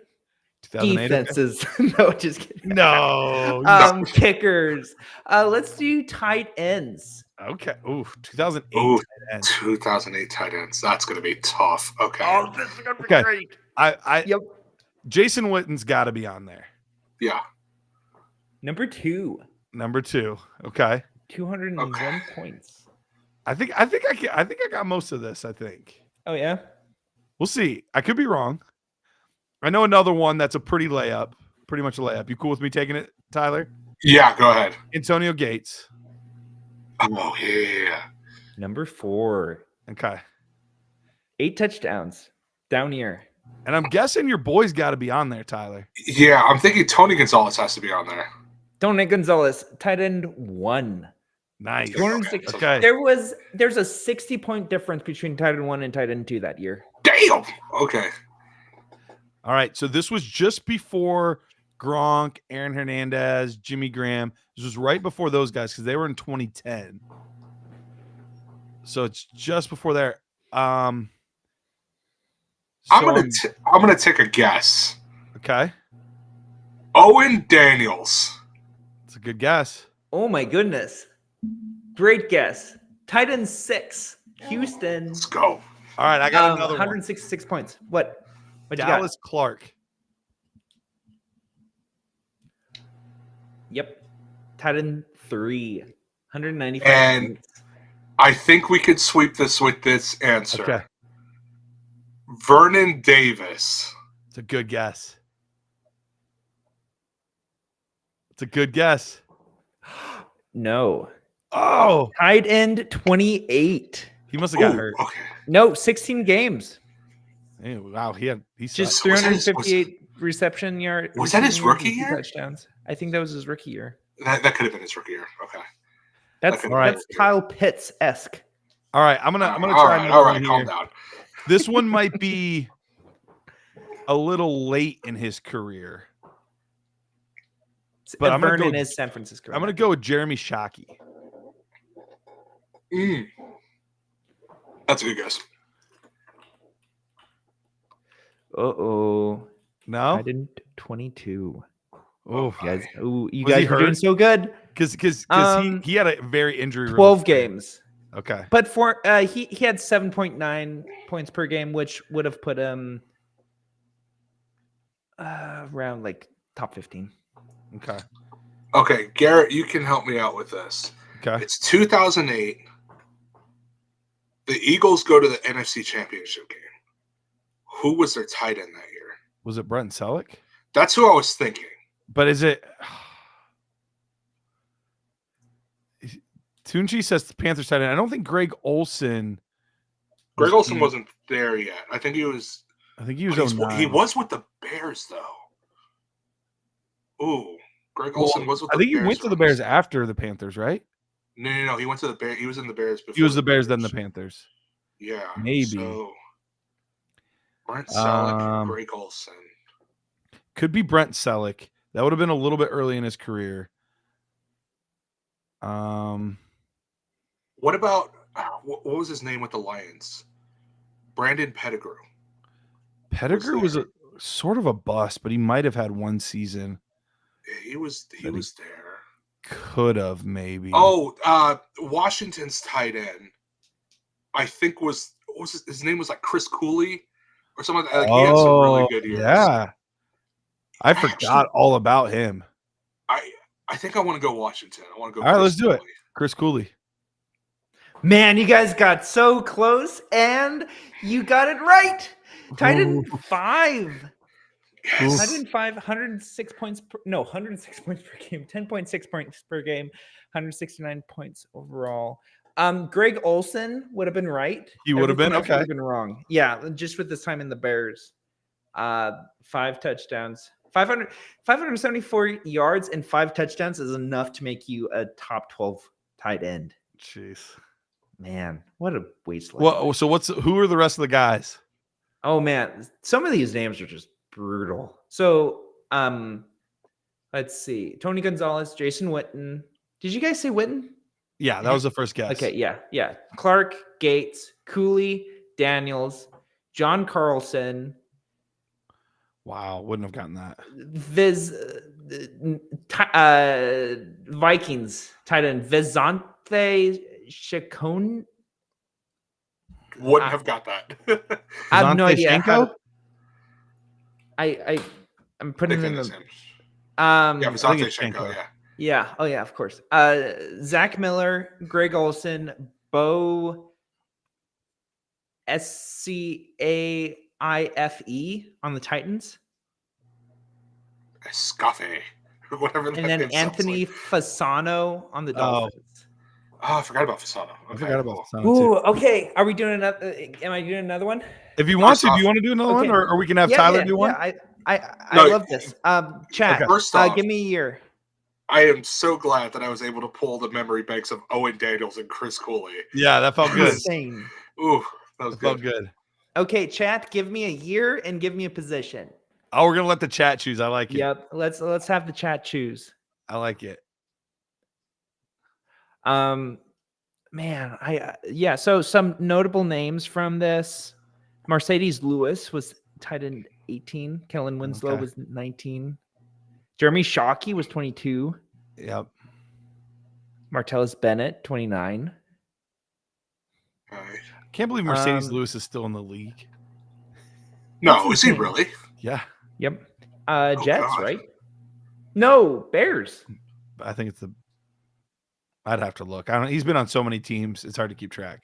defenses.
Okay.
No, just kidding.
No.
Kickers. Let's do tight ends.
Okay. Ooh, 2008.
Ooh,
tight ends.
2008 tight ends. That's going to be tough. Okay.
Oh, this is going to be great.
Yep. Jason Witten's got to be on there.
Yeah.
Number two.
Okay.
201 points.
I think I got most of this, I think.
Oh, yeah?
We'll see. I could be wrong. I know another one that's a pretty much a layup. You cool with me taking it, Tyler?
Yeah, go ahead.
Antonio Gates.
Oh, yeah.
Number 4.
Okay.
8 touchdowns. Down here.
And I'm guessing your boy's got to be on there, Tyler.
Yeah, I'm thinking Tony Gonzalez has to be on there.
Tony Gonzalez, tight end 1.
Nice.
206.
Okay.
There's a 60-point difference between tight end 1 and tight end 2 that year.
Damn. Okay.
All right. So this was just before Gronk, Aaron Hernandez, Jimmy Graham. This was right before those guys because they were in 2010. So it's just before there.
I'm gonna take a guess.
Okay.
Owen Daniels.
It's a good guess.
Oh my goodness. Great guess. Tight end 6. Houston.
Let's go.
All right, I got another
166 points. What you got?
Dallas Clark.
Yep. Tight end 3. 195
And
points.
I think we could sweep this with this answer.
Okay.
Vernon Davis.
It's a good guess. It's a good guess.
No.
Oh,
Tight end 28.
he must have got hurt.
Okay.
No, 16 games.
Hey, wow, he's
Just
Was
358 reception yard.
Was that his rookie
and 2
year?
Touchdowns. I think that was his rookie year.
That could have been his rookie year. Okay.
That's
All right.
that's Kyle Pitts-esque.
All right, I'm gonna try
All
another
right,
one
calm
here.
down.
This one might be a little late in his career, but I'm gonna
Vernon
go.
is San Francisco.
I'm gonna go with Jeremy Shockey.
That's a good guess.
Uh-oh.
No,
I didn't 22.
oh,
Guys, you
Was
guys
he
are doing
hurt?
so good.
because he had a very injury.
12 games.
Okay,
But for he had 7.9 points per game, which would have put him around like top 15.
okay,
Okay, Garrett, you can help me out with this.
okay.
It's 2008. The Eagles go to the NFC Championship game. Who was their tight end that year?
Was it Brent Selleck?
That's who I was thinking.
But is it? Tunchi says the Panthers tight end. I don't think Greg Olsen.
Greg Olsen wasn't there yet. I think he was.
I think he was.
He was with the Bears though. Ooh, Greg Olsen was with the Bears.
I think he went to the Bears after the Panthers, right?
No. He went to the Bears. He was in the Bears before.
He was the Bears, then the Panthers.
Yeah,
Maybe.
So, Brent Selleck, Greg Olsen.
Could be Brent Selleck. That would have been a little bit early in his career.
What about what was his name with the Lions? Brandon Pettigrew.
Pettigrew was a sort of a bust, but he might have had one season.
Yeah, he was there.
Could have maybe.
Oh, Washington's tight end. I think his name was like Chris Cooley or something like that. Like, he had some really good years.
Yeah. I forgot all about him.
I think I want to go Washington. I want to go.
All right, let's do it. Chris Cooley.
Man, you guys got so close, and you got it right. Tight end 5.
Yes.
Tight end 5, 106 points. 106 points per game. 10.6 points per game. 169 points overall. Greg Olson would have been right.
He would have been
Everything else
okay.
would have been wrong. Yeah, just with his time in the Bears. 5 touchdowns. 574 yards and 5 touchdowns is enough to make you a top 12 tight end.
Jeez.
Man, what a wasteland.
Well, so who are the rest of the guys?
Oh man, some of these names are just brutal. So, let's see. Tony Gonzalez, Jason Witten. Did you guys say Witten?
Yeah, that was the first guess.
Okay, yeah. Clark, Gates, Cooley, Daniels, John Carlson.
Wow, wouldn't have gotten that.
Vikings tight end Vizante Chacon.
Wouldn't have got that.
I have no idea.
Shenko?
I'm putting in the
yeah, Vizante Shenko, yeah.
Yeah. Oh yeah, of course. Zach Miller, Greg Olson, Bo Scaife on the Titans.
Escafe. Whatever that
And then
name sounds
Anthony
like.
Fasano on the Dolphins.
Oh, I forgot about Fasano. Okay,
I forgot about Fasano
Ooh,
too.
okay. Are we doing another? Am I doing another one?
If you want to, do you want to do another one,
Okay.
or we can have Tyler do one?
Yeah, I
No,
love this. Chat.
Okay.
First off,
Give me a year.
I am so glad that I was able to pull the memory banks of Owen Daniels and Chris Cooley.
Yeah, that felt good.
Insane.
Ooh, that was
That felt good.
Okay, chat. Give me a year and give me a position.
Oh, we're gonna let the chat choose. I like it.
Yep. Let's have the chat choose.
I like it.
Man, so some notable names from this. Mercedes Lewis was tight end 18. Kellen Winslow
Okay.
was 19. Jeremy Shockey was 22.
Yep.
Martellus Bennett, 29.
All right.
Can't believe Mercedes Lewis is still in the league.
No, is he really?
Yeah.
Yep.
Oh,
Jets,
God.
right? No, Bears.
I think it's I'd have to look. I don't. He's been on so many teams; it's hard to keep track.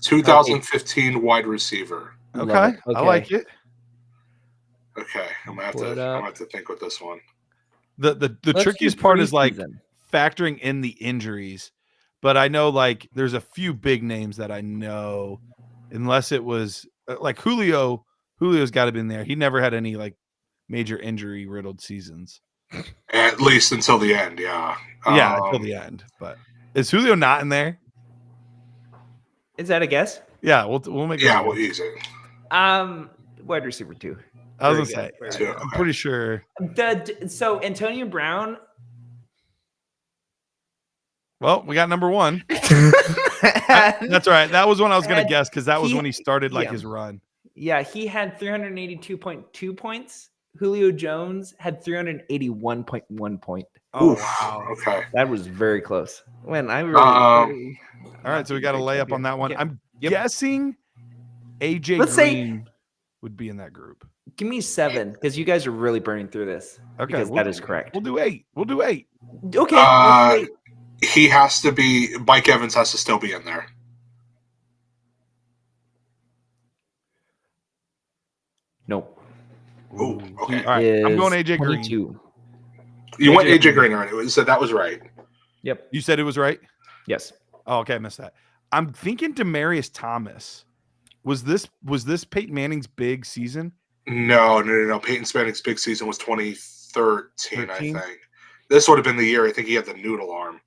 2015 wide receiver.
Okay,
Love it.
I like it.
Okay, I'm gonna
Pull it
have
up.
to think with this one.
The
Let's
trickiest
do
part is like
preseason.
factoring in the injuries, but I know like there's a few big names that I know, unless it was like Julio. Julio's got to be in there. He never had any like major injury riddled seasons.
At least until the end, yeah.
Yeah, until the end. But is Julio not in there?
Is that a guess?
Yeah, we'll make.
Yeah,
it
we'll use it.
Wide receiver 2.
I was
Very
gonna
good.
say.
Very
I'm
good.
pretty sure.
So Antonio Brown.
Well, we got number 1. That's all right. That was one I was gonna
And
guess because that was
he-
when he started like
yeah.
his run.
Yeah, he had 382.2 points. Julio Jones had 381.1 point.
Oh
Oof,
wow.
Okay.
That was very close. When I really,
All right, so we got a layup on that one.
Yep.
I'm
Yep.
guessing AJ
Let's say-
Green would be in that group.
Give me 7 because you guys are really burning through this.
Okay,
because that is correct.
We'll do 8. We'll do 8.
Okay, let's wait.
He has to be. Mike Evans has to still be in there.
Nope.
Ooh, okay.
All right, I'm going
Is
AJ Green.
22.
You went
AJ
AJ Green already, so that was right.
Yep.
You said it was right?
Yes.
Oh, okay, I missed that. I'm thinking Demaryius Thomas. Was this Peyton Manning's big season?
No. Peyton Manning's big season was 2013,
13?
I think. This would have been the year I think he had the noodle arm.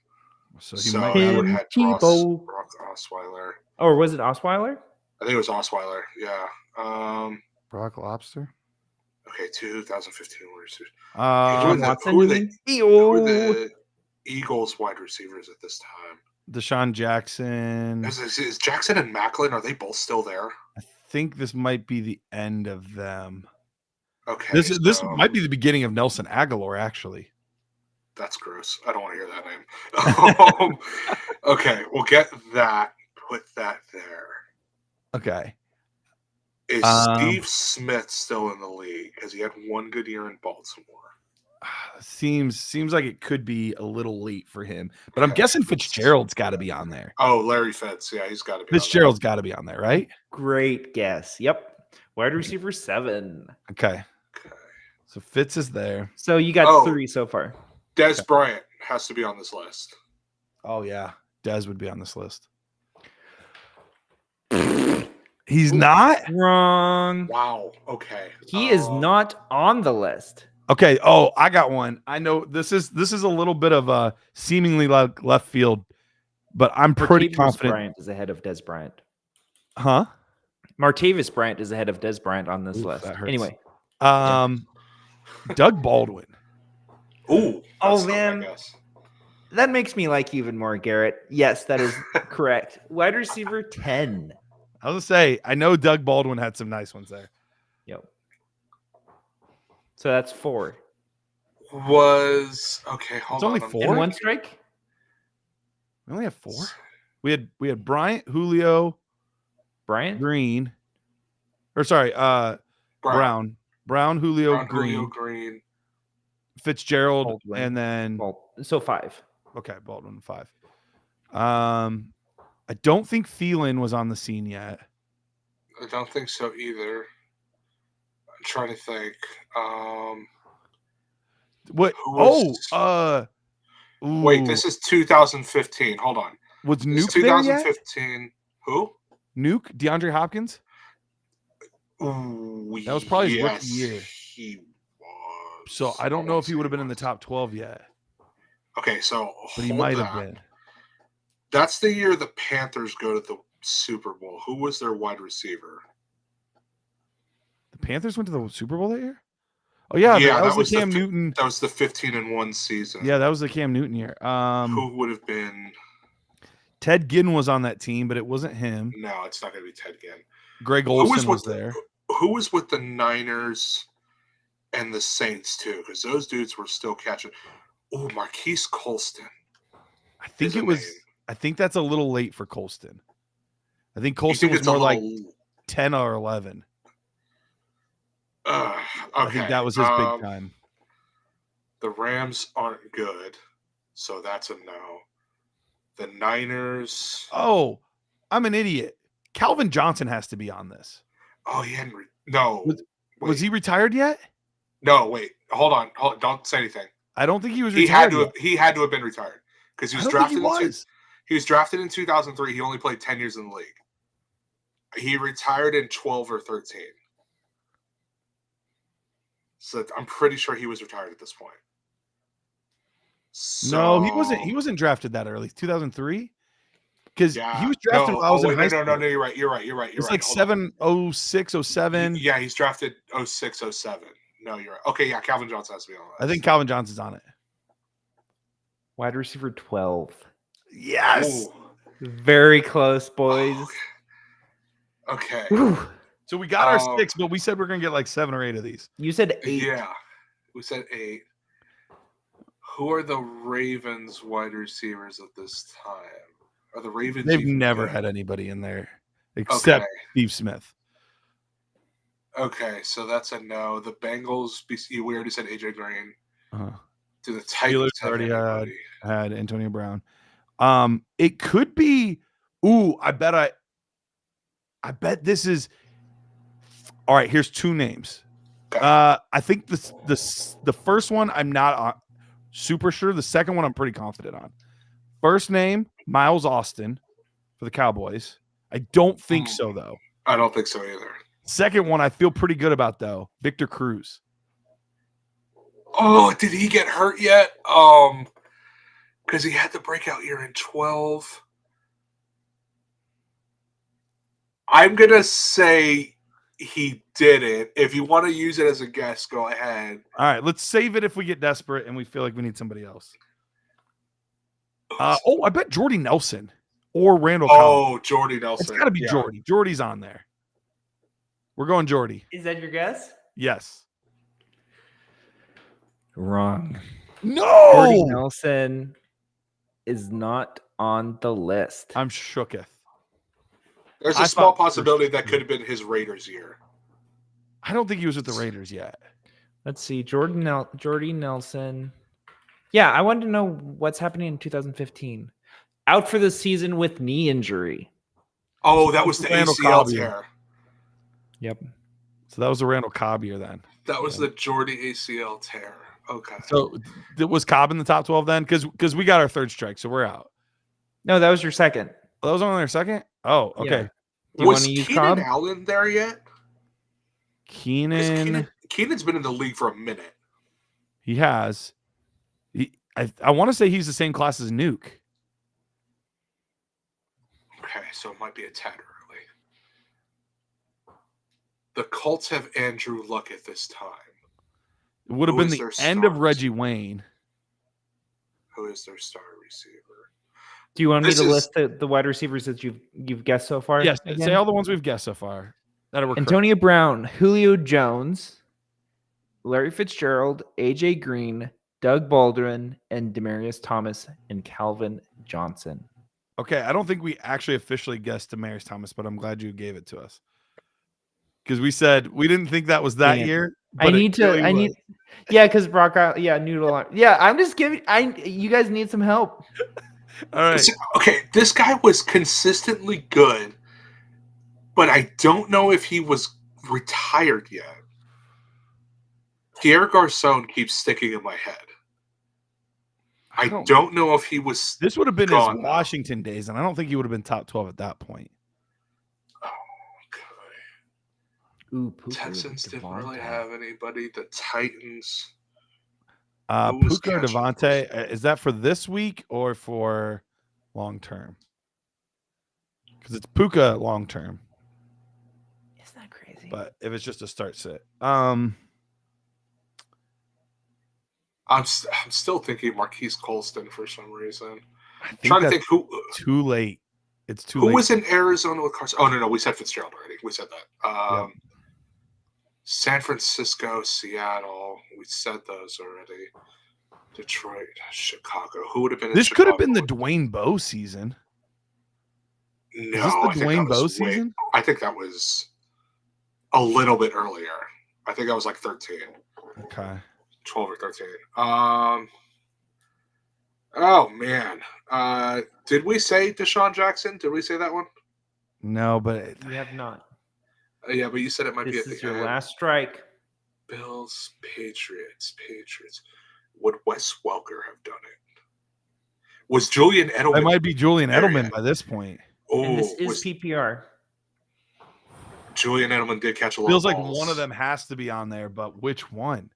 So
So
might
he
have-
would have had
Tebow.
Brock Osweiler.
Or was it Osweiler?
I think it was Osweiler. Yeah.
Brock Lobster.
Okay, 2015 wide receivers.
Deshaun Watson,
who
you
are
mean?
the Eagles wide receivers at this time?
Deshaun Jackson.
Is Jackson and Macklin, are they both still there?
I think this might be the end of them.
Okay.
This might be the beginning of Nelson Aguilar, actually.
That's gross. I don't want to hear that name. Okay, we'll get that. Put that there.
Okay.
Is Steve Smith still in the league? Because he had one good year in Baltimore.
Seems like it could be a little late for him, but I'm guessing Fitzgerald's got to be on there.
Oh, Larry Fitz. Yeah, he's got to be.
Fitzgerald's got to be on there, right?
Great guess. Yep. Wide receiver 7.
Okay. So Fitz is there.
So you got 3 so far.
Des Bryant has to be on this list.
Oh yeah, Des would be on this list. He's not?
Wrong.
Wow. Okay.
He is not on the list.
Okay. Oh, I got one. I know this is a little bit of a seemingly left field, but I'm pretty confident.
Bryant is ahead of Des Bryant.
Huh?
Martavis Bryant is ahead of Des Bryant on this list. Anyway.
Doug Baldwin.
Oh man. That makes me like you even more, Garrett. Yes, that is correct. Wide receiver 10.
I was gonna say, I know Doug Baldwin had some nice ones there.
Yep. So that's 4.
Hold
on. Only 4
in one strike.
We only have 4. We had Bryant, Julio,
Green,
Brown, Julio,
Green,
Fitzgerald,
Baldwin.
and then
so 5.
Okay, Baldwin 5. I don't think Thielen was on the scene yet.
I don't think so either. I'm trying to think.
What?
Wait, this is 2015. Hold on.
Was Nuke
2015?
There
Who?
Nuke, DeAndre Hopkins.
That
was probably his rookie year.
He was.
So I don't know if he would have been in the top 12 yet.
Okay,
but he might have been.
That's the year the Panthers go to the Super Bowl. Who was their wide receiver?
The Panthers went to the Super Bowl that year? Oh yeah, that was the Cam Newton.
That was the 15-1 season.
Yeah, that was the Cam Newton year.
Who would have been?
Ted Ginn was on that team, but it wasn't him.
No, it's not going to be Ted Ginn.
Greg Olsen was there.
Who was with the Niners and the Saints too? Because those dudes were still catching. Oh, Marquise Colston.
I think that's a little late for Colston. I think Colston was more like 10 or 11.
Okay.
I think that was his big time.
The Rams aren't good, so that's a no. The Niners.
Oh, I'm an idiot. Calvin Johnson has to be on this.
Oh, he hadn't. No.
Was he retired yet?
No, wait. Hold on. Don't say anything.
I don't think he was retired.
He had to have been retired because he was drafted. He was drafted in 2003. He only played 10 years in the league. He retired in 12 or 13. So I'm pretty sure he was retired at this point.
No, he wasn't. He wasn't drafted that early. 2003. Because he was drafted while I was in high school.
No, you're right.
It's like 06, 07.
Yeah, he's drafted 06, 07. No, you're right. Okay, yeah, Calvin Johnson has to be on that.
I think Calvin Johnson's on it.
Wide receiver 12.
Yes.
Ooh. Very close, boys.
Okay.
So we got our 6, but we said we're going to get like 7 or 8 of these.
You said 8.
Yeah, we said 8. Who are the Ravens wide receivers at this time? Are the Ravens?
They've never had anybody in there except Steve Smith.
Okay, so that's a no. The Bengals, we already said AJ Green. Do the
Steelers
Titans
already had Antonio Brown. It could be. Ooh, I bet this is. All right, here's 2 names.
Okay.
I think the first one I'm not super sure. The second one I'm pretty confident on. First name, Miles Austin for the Cowboys. I don't think so, though.
I don't think so either.
Second one I feel pretty good about, though. Victor Cruz.
Oh, did he get hurt yet? Because he had the breakout year in 12. I'm going to say He didn't. If you want to use it as a guess, go ahead.
All right, let's save it if we get desperate and we feel like we need somebody else. I bet Jordy Nelson or Randall Cobb.
Jordy Nelson.
It's got to be Jordy. Jordy's on there. We're going Jordy.
Is that your guess?
Yes.
Wrong.
No.
Jordy Nelson is not on the list.
I'm shooketh.
There's a small possibility that could have been his Raiders year.
I don't think he was with the Raiders yet.
Let's see. Jordy Nelson. Yeah, I wanted to know what's happening in 2015. Out for the season with knee injury.
Oh, that was the
Randall
ACL
Cobb
tear.
Yep.
So that was the Randall Cobb year then.
That was the Jordy ACL tear. Okay.
So was Cobb in the top 12 then? Because we got our third strike, so we're out.
No, that was your second.
Oh, that was only our second? Oh, okay.
Yeah. Do you
Was
want to use
Keenan
Cobb?
Allen there yet?
Keenan.
Keenan's been in the league for a minute.
He has. I want to say he's the same class as Nuke.
Okay, so it might be a tad early. The Colts have Andrew Luck at this time.
It would have
Who
been
is
the
their
end of
stars?
Reggie Wayne.
Who is their star receiver?
Do you want me
This
to
is-
list the wide receivers that you've guessed so far?
Yes,
again?
say all the ones we've guessed so far. That'll work.
Antonio Brown, Julio Jones, Larry Fitzgerald, AJ Green, Doug Baldwin, and Demaryius Thomas and Calvin Johnson.
Okay, I don't think we actually officially guessed Demaryius Thomas, but I'm glad you gave it to us. Because we said we didn't think that was that
Dang it.
year.
Because Brock, Noodle. Yeah, I'm just giving. You guys need some help.
All right.
Okay, this guy was consistently good, but I don't know if he was retired yet. Pierre Garçon keeps sticking in my head. I don't know if he was.
This would have been
gone
his
now.
Washington days, and I don't think he would have been top 12 at that point.
Ooh, Puka
Texans didn't really
Devontae.
have anybody. The Titans. Who was
Puka or
catching
Devontae, is that for this week or for long term? Because it's Puka long term,
Isn't that crazy?
but if it's just a start sit,
I'm still thinking Marquise Colston for some reason.
I
Trying to
that's
think who
too late. It's too
who
late.
was in Arizona with Carson. Oh no, we said Fitzgerald already. We said that. San Francisco, Seattle. We said those already. Detroit, Chicago. Who would have been? In
This could have
Chicago?
been the Dwayne Bowe season.
No,
Is this
I
the
think that
Dwayne Bowe
was way-
season?
I think that was a little bit earlier. I think I was like 13,
Okay.
12 or 13. Oh man. Did we say Deshaun Jackson? Did we say that one?
No, but
You have not.
Yeah, but you said it might be
This
at
is
the
your
end.
last strike.
Bills, Patriots. Would Wes Welker have done it? Was Julian Edelman?
it might be Julian
There
Edelman
yet?
by this point.
And this is
was
PPR.
Julian Edelman did catch a lot
Feels
of
like
balls.
one of them has to be on there, but which one?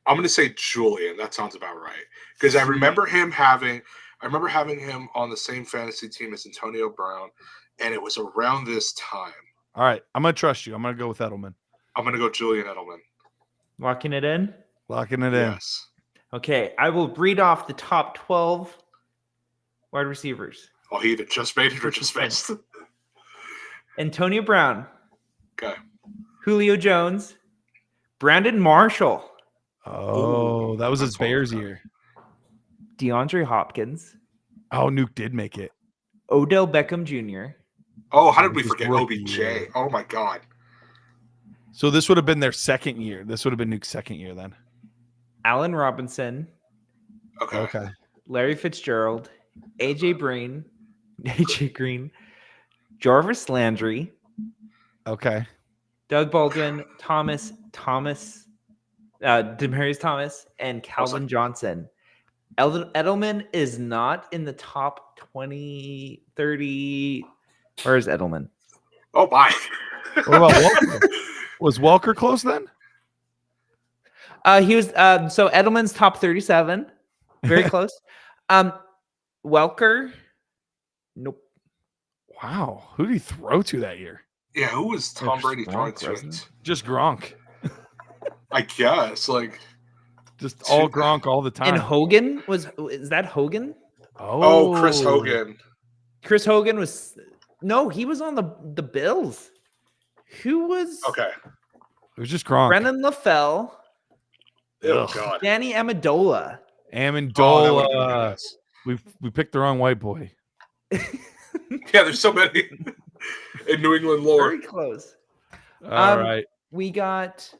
I'm going to say Julian. That sounds about right. Because I remember him having him on the same fantasy team as Antonio Brown, and it was around this time.
All right, I'm gonna trust you. I'm gonna go with Edelman.
I'm going to go Julian Edelman.
Locking it in.
Locking it in.
Yes.
Okay, I will read off the top 12 wide receivers.
Oh, he either just made it or just missed.
Antonio Brown,
Okay.
Julio Jones, Brandon Marshall,
Oh, that was his
that's what
Bears
we got.
year.
DeAndre Hopkins,
Oh, Nuke did make it.
Odell Beckham Jr.,
Oh, how did we
His
forget
rookie
OBJ?
year.
Oh, my God.
So this would have been their second year. This would have been Nuke's second year then.
Allen Robinson,
Okay.
Larry Fitzgerald, AJ Green, Jarvis Landry,
Okay.
Doug Baldwin, Demaryius Thomas, and Calvin Johnson. Edelman is not in the top 20, 30. Where is Edelman?
Oh, my.
What about Welker? Was Welker close then?
He was so Edelman's top 37. Very close. Welker. Nope.
Wow. Who did he throw to that year?
Yeah, who was Tom Brady throwing
Gronk,
to
wasn't
it?
Just Gronk.
I guess. Like,
Just all Gronk all the time.
And Hogan is that Hogan?
oh, Chris Hogan.
Chris Hogan was he was on the Bills. Who was
Okay.
It was just Gronk.
Brennan LaFell,
Oh,
Ugh.
God.
Danny Amendola.
Oh, that would have been
Amendola.
nice.
We picked the wrong white boy.
Yeah, there's so many in New England lore.
Very close.
All right.
We got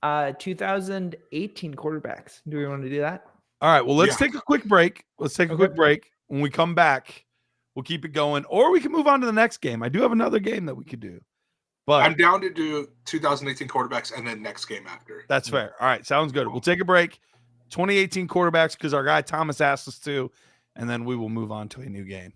2018 quarterbacks. Do we want to do that?
All right. Well, let's
Yeah.
take a quick break. Let's take a quick break. When we come back, we'll keep it going, or we can move on to the next game. I do have another game that we could do, but
I'm down to do 2018 quarterbacks and then next game after.
that's fair. All right. Sounds good. We'll take a break. 2018 quarterbacks because our guy Thomas asked us to, and then we will move on to a new game.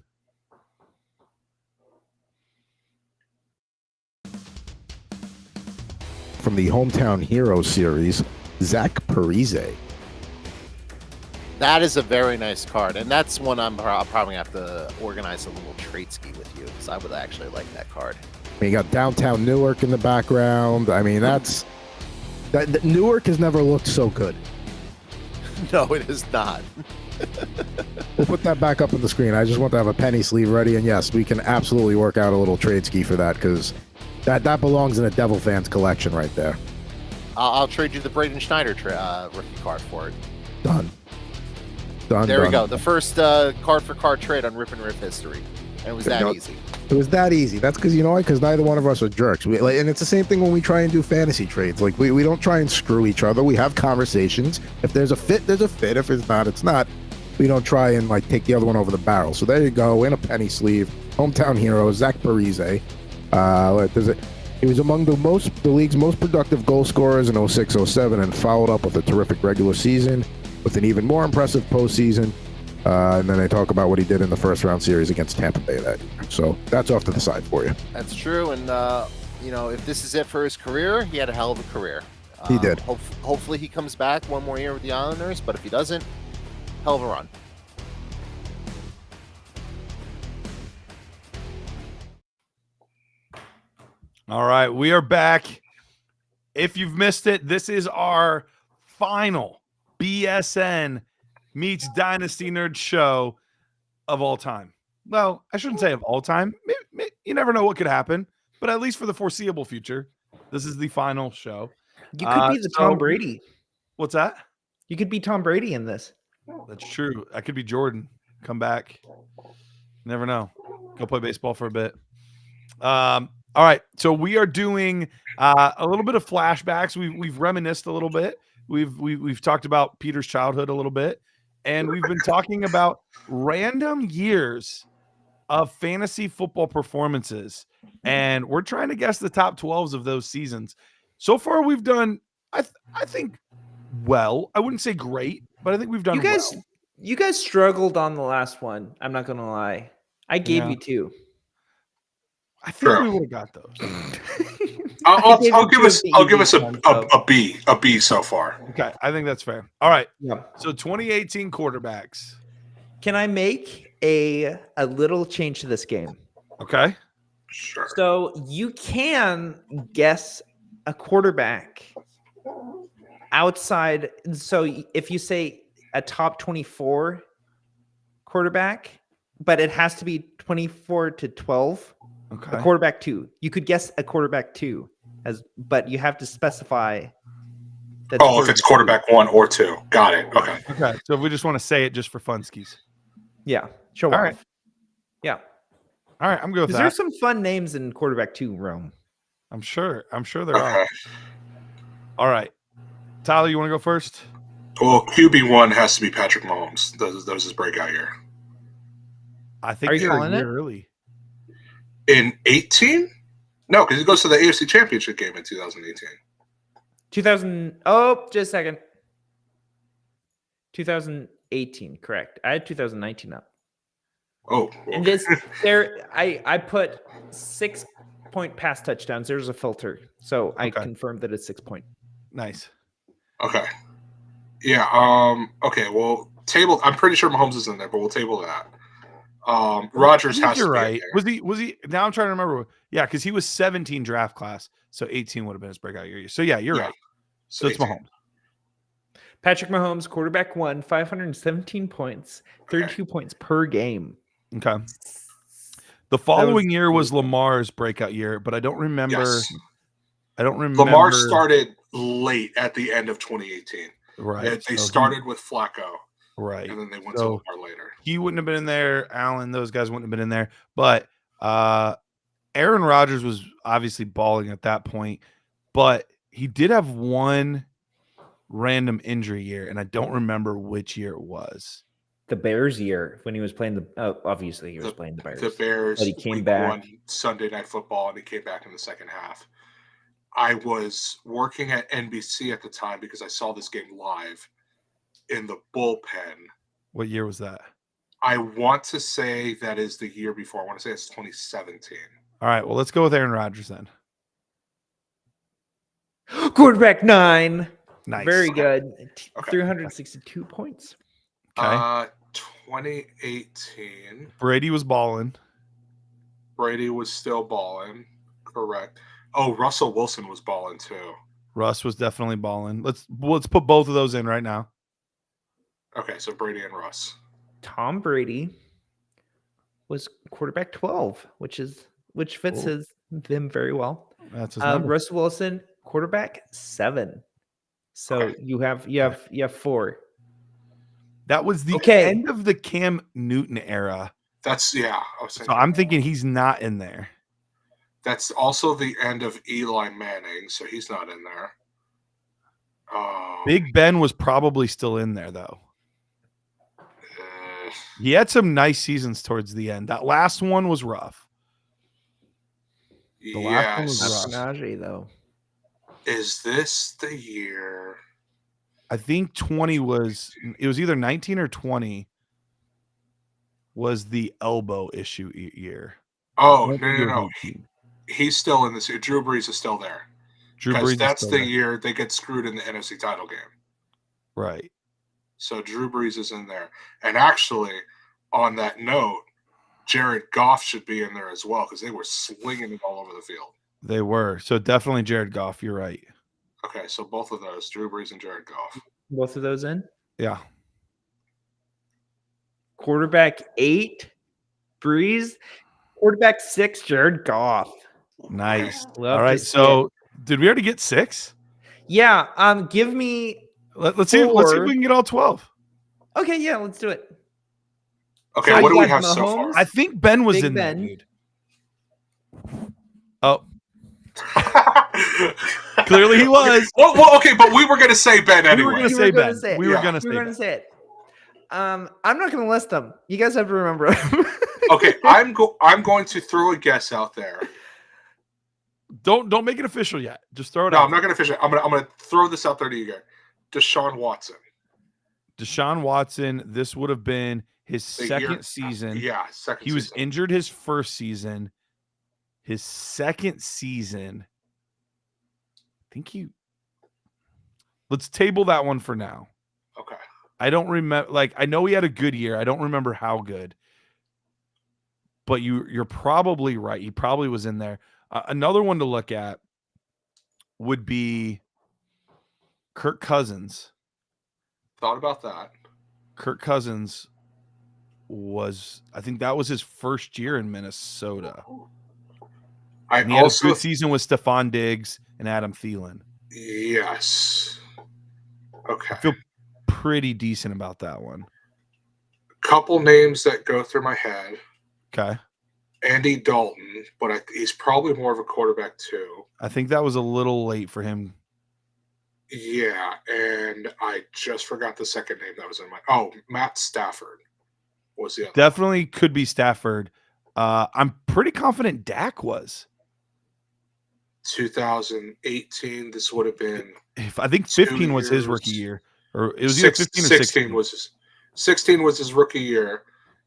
From the Hometown Hero series, Zach Parise.
That is a very nice card, and that's one I'm probably have to organize a little trade ski with you because I would actually like that card.
You got downtown Newark in the background. I mean, Newark has never looked so good.
No, it is not.
We'll put that back up on the screen. I just want to have a penny sleeve ready, and yes, we can absolutely work out a little trade ski for that because that belongs in a Devil fans collection right there.
I'll trade you the Braden Schneider rookie card for it.
Done.
There we go. The first card for card trade on Rip and Rip history. And it was that easy.
It was that easy. That's because, you know what? Because neither one of us are jerks. And it's the same thing when we try and do fantasy trades. Like, we don't try and screw each other. We have conversations. If there's a fit, there's a fit. If it's not, it's not. We don't try and, like, take the other one over the barrel. So there you go. In a penny sleeve. Hometown hero, Zach Parise. He was among the league's most productive goal scorers in 06-07 and followed up with a terrific regular season with an even more impressive postseason. And then they talk about what he did in the first round series against Tampa Bay that year. So that's off to the side for you.
That's true. And, if this is it for his career, he had a hell of a career.
He did.
Hopefully he comes back one more year with the Islanders, but if he doesn't, hell of a run.
All right, we are back. If you've missed it, this is our final BSN meets Dynasty Nerd show of all time. Well, I shouldn't say of all time. Maybe, you never know what could happen, but at least for the foreseeable future, this is the final show.
You could be the Tom Brady.
What's that?
You could be Tom Brady in this.
That's true. I could be Jordan. Come back. Never know. Go play baseball for a bit. All right, so we are doing a little bit of flashbacks. We've reminisced a little bit. We've talked about Peter's childhood a little bit, and we've been talking about random years of fantasy football performances, and we're trying to guess the top 12s of those seasons. So far, we've done, I think, well. I wouldn't say great, but I think we've done.
You guys struggled on the last one. I'm not gonna lie. I gave you 2.
I think we would have got those.
I'll give us a B so far.
Okay, I think that's fair. All right.
Yeah.
So 2018 quarterbacks.
Can I make a little change to this game?
Okay.
Sure.
So you can guess a quarterback outside. So if you say a top 24 quarterback, but it has to be 24 to 12.
Okay.
A quarterback 2. You could guess a quarterback 2, but you have to specify. That
if it's quarterback 1 or 2. Got it. Okay.
Okay. So if we just want to say it just for funskies.
Yeah. Show
All
off.
right.
Yeah.
All right. I'm good with that.
There's some fun names in quarterback 2, Rome.
I'm sure there are. All right. Tyler, you want to go first?
Well, QB1 has to be Patrick Mahomes. That was his breakout year.
I think
Are you
you're
calling
a
it?
year early.
In 18? No, because he goes to the AFC Championship game in 2018.
2000. Oh, just a second. 2018, correct. I had 2019 up.
Oh, okay.
And this I put 6-point pass touchdowns. There's a filter, so I confirmed that it's 6 point.
Nice.
Okay. Yeah. Okay. Well, table. I'm pretty sure Mahomes is in there, but we'll table that. Rodgers has to
You're
be in
right.
there.
Was he? Now I'm trying to remember. Yeah, because he was 17 draft class, so 18 would have been his breakout year. So yeah, you're
Yeah.
right. So it's
18.
Mahomes.
Patrick Mahomes, quarterback 1, 517 points, 32 points per game.
Okay. The following year was
amazing.
Lamar's breakout year, but I don't remember.
Yes.
I don't remember.
Lamar started late at the end of 2018.
Right.
They
so
started with Flacco,
right.
and then they went
So
to Lamar later.
he wouldn't have been in there. Allen, those guys wouldn't have been in there. But Aaron Rodgers was obviously balling at that point, but he did have one random injury year, and I don't remember which year it was.
The Bears year when he was playing obviously he was playing the Bears.
The Bears.
But he came
week
back.
1 Sunday Night Football, and he came back in the second half. I was working at NBC at the time because I saw this game live in the bullpen.
What year was that?
I want to say that is the year before. I want to say it's 2017.
All right. Well, let's go with Aaron Rodgers then.
Quarterback 9.
Nice.
Very good.
Okay.
362 points.
Okay.
2018.
Brady was balling.
Brady was still balling. Correct. Oh, Russell Wilson was balling too.
Russ was definitely balling. Let's put both of those in right now.
Okay, so Brady and Russ.
Tom Brady was quarterback 12, which fits them very well.
That's his number.
Russell Wilson, quarterback 7. So
Okay.
you have 4.
That was the
Okay.
end of the Cam Newton era.
That's I was
So
thinking.
I'm thinking he's not in there.
That's also the end of Eli Manning, so he's not in there.
Big Ben was probably still in there though. He had some nice seasons towards the end. That last one was rough. The last one was
yes.
rough.
Najee, though.
Is this the year?
I think 20 was either 19 or 20 was the elbow issue year.
Oh,
I don't think it was
no.
18.
He's still in this year. Drew Brees is still there.
Drew
Because
Brees is
that's
still
the
there.
year they get screwed in the NFC title game.
Right.
So Drew Brees is in there. And actually, on that note, Jared Goff should be in there as well because they were slinging it all over the field.
They were. So definitely Jared Goff. You're right.
Okay, so both of those, Drew Brees and Jared Goff.
Both of those in.
Yeah.
Quarterback 8, Breeze. Quarterback 6, Jared Goff.
Nice.
Love
All right.
to see
So did we already get 6?
Yeah. Give me.
Let's see. Let's see if
4.
we can get all 12.
Okay. Yeah. Let's do it.
Okay,
So
what do
you
we
got
have so far?
Mahomes?
I think Ben was
Big
in there,
Ben.
dude. Oh, clearly he was.
well, okay, but we were going to say Ben
We
anyway.
were going to
You
say
were gonna
Ben.
say it.
We were
Yeah.
going to
We
say
were going
Ben.
to say it. I'm not going to list them. You guys have to remember them.
Okay, I'm going to throw a guess out there.
Don't make it official yet. Just throw it
No,
out.
I'm not going to fish it. I'm going to throw this out there to you guys. Deshaun Watson.
Deshaun Watson. This would have been his
The
second
year-
season.
Yeah, second
He was
season.
injured his first season. His second season. I think he. Let's table that one for now.
Okay.
I don't remember. Like, I know he had a good year. I don't remember how good. But you're probably right. He probably was in there. Another one to look at would be Kirk Cousins.
Thought about that.
Kirk Cousins I think that was his first year in Minnesota.
I
And he had a
also
good season with Stephon Diggs and Adam Thielen.
Yes. Okay.
I feel pretty decent about that one.
Couple names that go through my head.
Okay.
Andy Dalton, but he's probably more of a quarterback too.
I think that was a little late for him.
Yeah, and I just forgot the second name that was in my. Oh, Matt Stafford was the other.
Definitely could be Stafford. I'm pretty confident Dak was.
2018. This would have been.
I think 15 was his
years.
rookie year, or it was either 15 or 16.
was 16 was his rookie year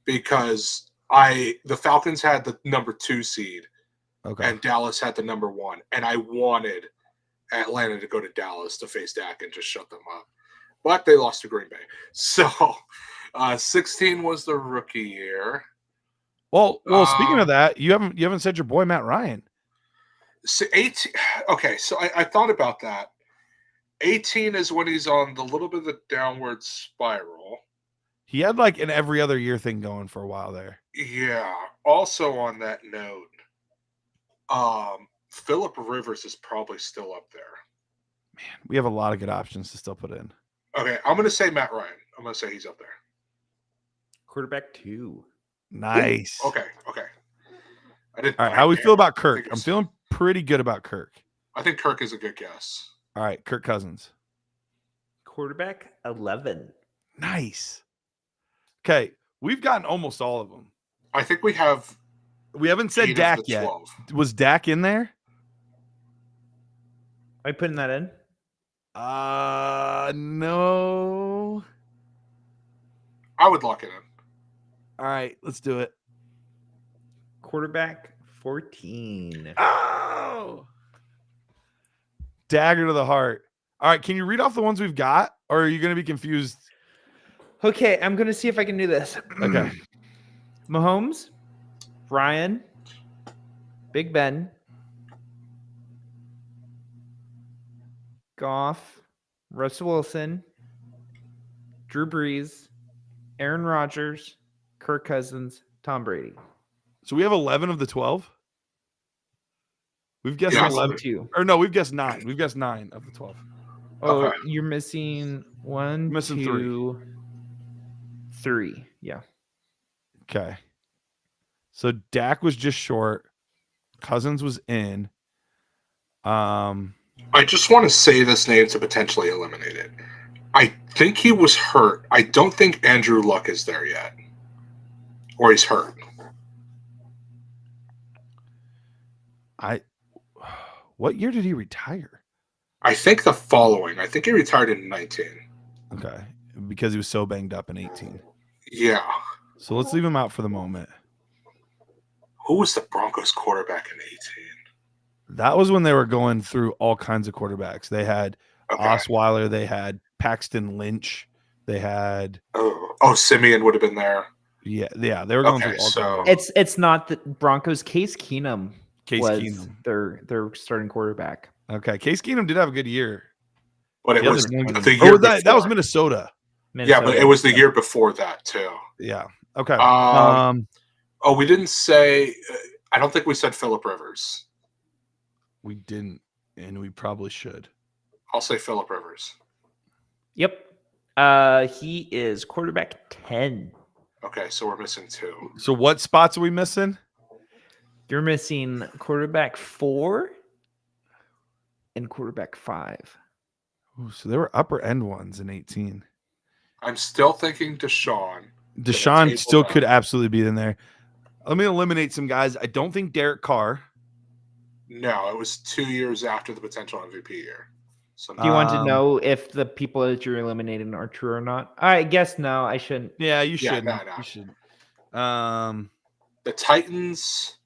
because the Falcons had the number 2 seed
Okay.
and Dallas had the number 1, and I wanted Atlanta to go to Dallas to face Dak and just shut them up, but they lost to Green Bay. So 16 was the rookie year.
Well, speaking of that, you haven't said your boy Matt Ryan.
So 18. Okay, so I thought about that. 18 is when he's on the little bit of the downward spiral.
He had like an every other year thing going for a while there.
Yeah. Also on that note, Phillip Rivers is probably still up there.
Man, we have a lot of good options to still put in.
Okay, I'm going to say Matt Ryan. I'm going to say he's up there.
Quarterback 2.
Nice.
Okay. I didn't.
All right, how we feel about
I
Kirk?
think
I'm
it's-
feeling pretty good about Kirk.
I think Kirk is a good guess.
All right, Kirk Cousins.
Quarterback 11.
Nice. Okay, we've gotten almost all of them.
I think we have.
We haven't
8
said
of
Dak
the
yet.
12.
Was Dak in there?
Are you putting that in?
No.
I would lock it in.
All right, let's do it.
Quarterback 14.
Oh! Dagger to the heart. All right, can you read off the ones we've got, or are you going to be confused?
Okay, I'm going to see if I can do this.
Okay.
Mahomes, Ryan, Big Ben, Goff, Russell Wilson, Drew Brees, Aaron Rodgers, Kirk Cousins, Tom Brady.
So we have 11 of the 12? We've guessed
Yeah,
11.
2.
Or no, we've guessed 9. We've guessed 9 of the 12.
Oh,
Okay.
you're missing 1,
Missing
2, 3. Yeah.
Okay. So Dak was just short. Cousins was in.
I just want to say this name to potentially eliminate it. I think he was hurt. I don't think Andrew Luck is there yet. Or he's hurt.
What year did he retire?
I think the following. I think he retired in 19.
Okay. Because he was so banged up in 18.
Yeah.
So let's leave him out for the moment.
Who was the Broncos quarterback in 18?
That was when they were going through all kinds of quarterbacks. They had
Okay.
Osweiler, they had Paxton Lynch, they had
Oh, Simeon would have been there.
they were going
Okay,
through all
so-
kinds
It's not the Broncos. Case Keenum
of Case
was
Keenum.
their starting quarterback.
Okay, Case Keenum did have a good year.
But it
The
was
other one-
the year
that was
before.
Minnesota.
Yeah, but it was the year before that, too.
Yeah. Okay.
Oh, we didn't say. I don't think we said Phillip Rivers.
We didn't, and we probably should.
I'll say Phillip Rivers.
Yep. He is quarterback 10.
Okay, so we're missing 2.
So what spots are we missing?
You're missing quarterback 4 and quarterback 5.
Ooh, so there were upper end ones in 18.
I'm still thinking Deshaun.
Deshaun
table
still
down.
could absolutely be in there. Let me eliminate some guys. I don't think Derek Carr.
No, it was 2 years after the potential MVP year. So
Do you want to
Um,
know if the people that you're eliminating are true or not? I guess no. I shouldn't.
Yeah, you
Yeah,
should.
no.
You should.
the Titans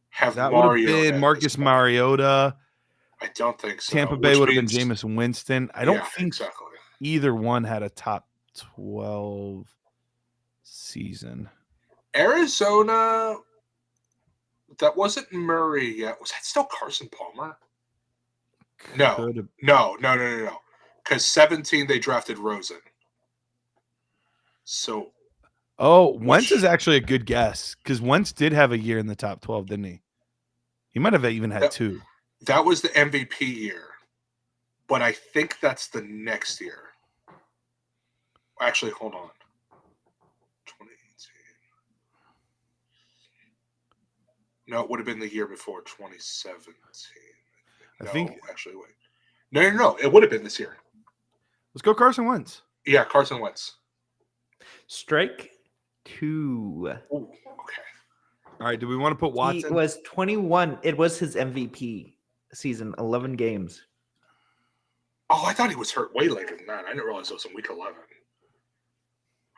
have
That would have
Mariota
been
at this
Marcus
point.
Mariota.
I don't think so.
Tampa Bay
which
would have been
means-
Jameis Winston. I don't
Yeah,
think
exactly.
either one had a top 12 season.
Arizona. That wasn't Murray yet. Was that still Carson Palmer? No.
Could've-
No. Because 17 they drafted Rosen. So
Oh, Wentz is actually a good guess because Wentz did have a year in the top 12, didn't he? He might have even had
Yep.
2.
that was the MVP year. But I think that's the next year. Actually, hold on. 2018. No, it would have been the year before 2017.
I
No,
think-
actually, wait. No. It would have been this year.
Let's go Carson Wentz.
Yeah, Carson Wentz.
Strike 2.
Ooh, okay.
All right. Do we want to put
He
Watson?
was 21. It was his MVP season, 11 games.
Oh, I thought he was hurt way later than that. I didn't realize it was in week 11.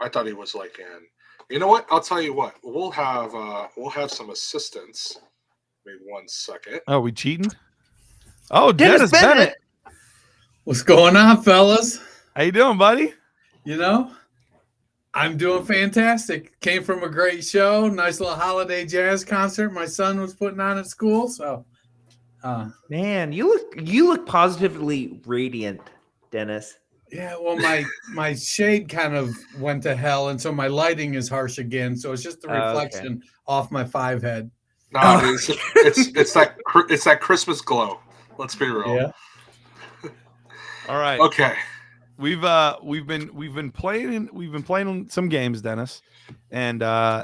I thought he was like in. You know what? I'll tell you what. We'll have some assistance. Maybe 1 second.
Oh, we cheating? Oh, Dennis Bennett.
What's going on, fellas?
How you doing, buddy?
You know, I'm doing fantastic. Came from a great show, nice little holiday jazz concert my son was putting on at school. So
Man, you look positively radiant, Dennis.
Yeah, well, my shade kind of went to hell, and so my lighting is harsh again. So it's just a
Okay.
reflection off my 5 head.
No, dude, it's that Christmas glow. Let's be real.
Yeah.
All right.
Okay.
We've been playing some games, Dennis, and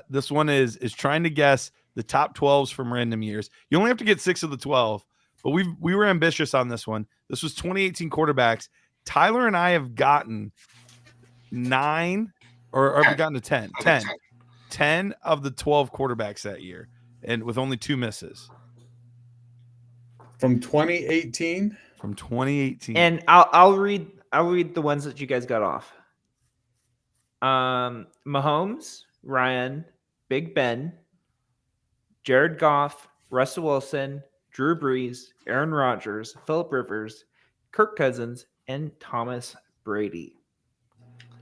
this one is trying to guess the top 12s from random years. You only have to get 6 of the 12, but we were ambitious on this one. This was 2018 quarterbacks. Tyler and I have gotten 9, or have we gotten to 10? 10 of the 12 quarterbacks that year, and with only 2 misses
From 2018.
from 2018.
And I'll read the ones that you guys got off. Mahomes, Ryan, Big Ben, Jared Goff, Russell Wilson, Drew Brees, Aaron Rodgers, Phillip Rivers, Kirk Cousins, and Thomas Brady.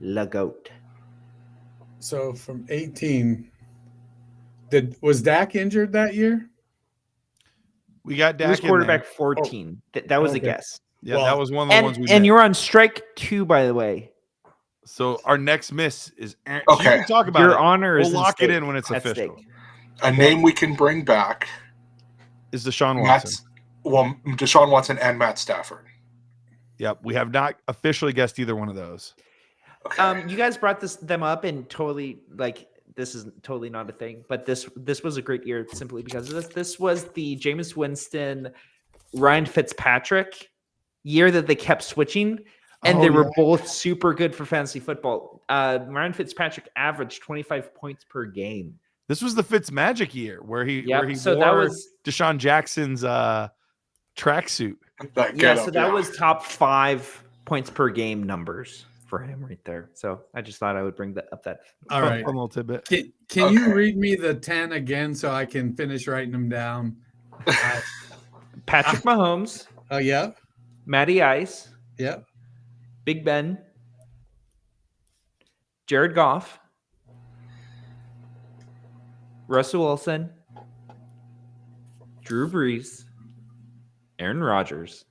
La GOAT.
So from 18, was Dak injured that year?
We got
He
Dak
was
in
quarterback
there.
14. That was a
Okay.
guess.
Yeah,
Well,
that was one of the ones we
And
missed.
you're on strike 2, by the way.
So our next miss is Aaron.
Okay.
You can talk about
Your
it.
honor is
We'll
in
lock it
stake.
in when it's
At
official.
stake.
A name we can bring back.
Is Deshaun
Matt's,
Watson.
well, Deshaun Watson and Matt Stafford.
Yep, we have not officially guessed either one of those.
Okay.
You guys brought them up and totally this is totally not a thing, but this was a great year simply because of this. This was the Jameis Winston, Ryan Fitzpatrick year that they kept switching, and they were both super good for fantasy football. Ryan Fitzpatrick averaged 25 points per game.
This was the Fitzmagic year where he
So
wore
that was
Deshaun Jackson's tracksuit.
so that was top 5 points per game numbers for him right there. So I just thought I would bring that up.
All
Fun
right.
little tidbit.
Can you read me the 10 again so I can finish writing them down?
Patrick Mahomes,
Oh, yeah.
Matty Ice,
Yeah.
Big Ben, Jared Goff, Russell Wilson, Drew Brees, Aaron Rodgers,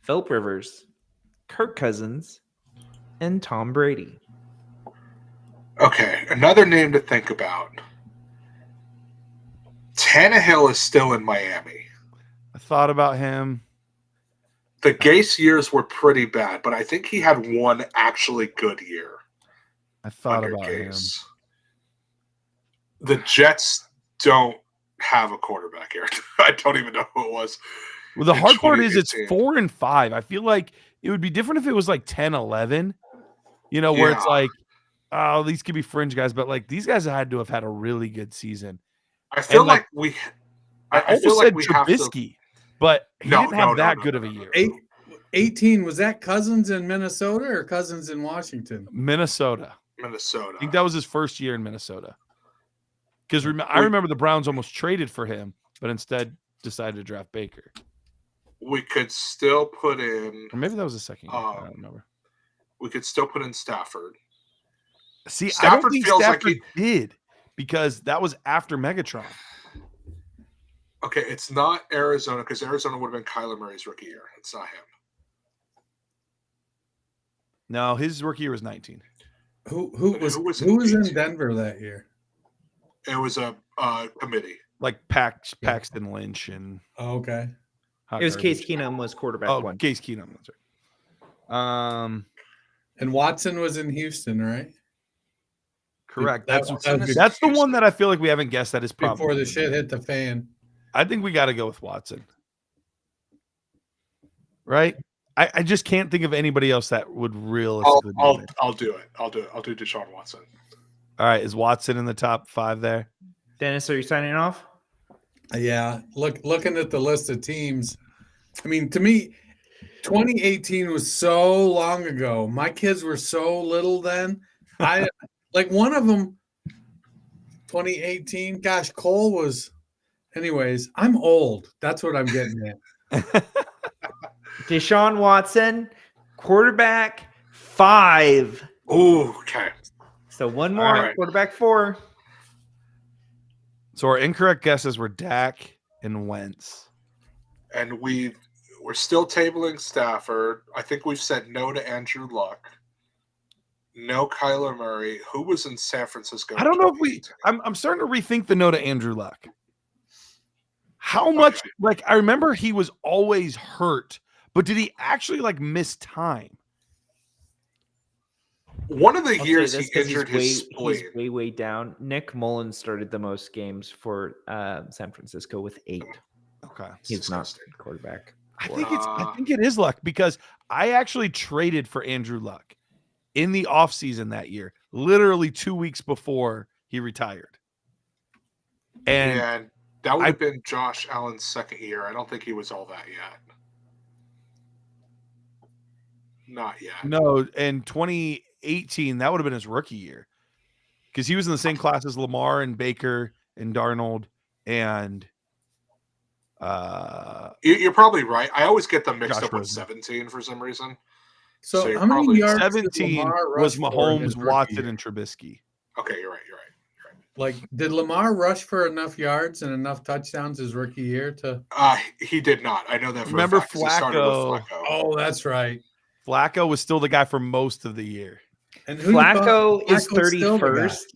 Phillip Rivers, Kirk Cousins, and Tom Brady.
Okay, another name to think about. Tannehill is still in Miami.
I thought about him.
The Gase years were pretty bad, but I think he had one actually good year.
I thought
under
about him.
Gase. The Jets don't have a quarterback here. I don't even know who it was.
Well, the
in
hard part is it's
2018.
4-5. I feel like it would be different if it was like 10-11, where it's
Yeah.
like, oh, these could be fringe guys, but like these guys had to have had a really good season.
I feel
And, like,
like we.
I
I feel
almost
like
said
we have to.
Trubisky, but he
No,
didn't have
no,
that
no,
good
no,
of a
no,
year.
18, was that Cousins in Minnesota or Cousins in Washington?
Minnesota.
Minnesota.
I think that was his first year in Minnesota. Because I remember the Browns almost traded for him, but instead decided to draft Baker.
We could still put in.
Or maybe that was the second year. I don't remember.
We could still put in Stafford.
See, I
Stafford
don't think
feels like
Stafford did because that was after Megatron.
Okay, it's not Arizona because Arizona would have been Kyler Murray's rookie year. It's not him.
No, his rookie year was 19.
Who
was
was
in
in
18?
Denver that year?
It was a committee.
Like Paxton Lynch and
Oh, okay.
It was Case Keenum was quarterback
Oh,
one.
Case Keenum. That's right.
And Watson was in Houston, right?
Correct.
That-
That's
that was
that's the one that I feel like we haven't guessed that is probably
Before the shit hit the fan.
I think we got to go with Watson. Right? I just can't think of anybody else that would realistically be there.
I'll do it. I'll do Deshaun Watson.
All right, is Watson in the top 5 there?
Dennis, are you signing off?
Yeah. Looking at the list of teams. I mean, to me, 2018 was so long ago. My kids were so little then. I like one of them 2018. Gosh, Cole was anyways, I'm old. That's what I'm getting at.
Deshaun Watson, quarterback 5.
Ooh, okay.
So one more,
All right.
quarterback 4.
So our incorrect guesses were Dak and Wentz.
and we're still tabling Stafford. I think we've said no to Andrew Luck. No Kyler Murray. Who was in San Francisco?
I don't know if I'm starting to rethink the no to Andrew Luck. How much, I remember he was always hurt, but did he actually miss time?
One of the
I'll
years
say
he
this 'cause
injured his spleen.
He's way down. Nick Mullins started the most games for San Francisco with 8.
Okay.
He's not quarterback.
I think it is Luck, because I actually traded for Andrew Luck in the offseason that year, literally 2 weeks before he retired. And
that would have been Josh Allen's second year. I don't think he was all that yet. Not yet.
No, in 2018, that would have been his rookie year, because he was in the same class as Lamar and Baker and Darnold and
you're probably right. I always get them mixed
Josh
up with
Rosen.
17 for some reason.
So how many yards?
17 was Mahomes, Watson, and Trubisky.
Okay, you're right.
Like, did Lamar rush for enough yards and enough touchdowns his rookie year to?
He did not. I know that.
Remember
a fact, 'cause he started with Flacco.
Oh, that's right.
Flacco was still the guy for most of the year.
And
Flacco is
Flacco's still the
31st.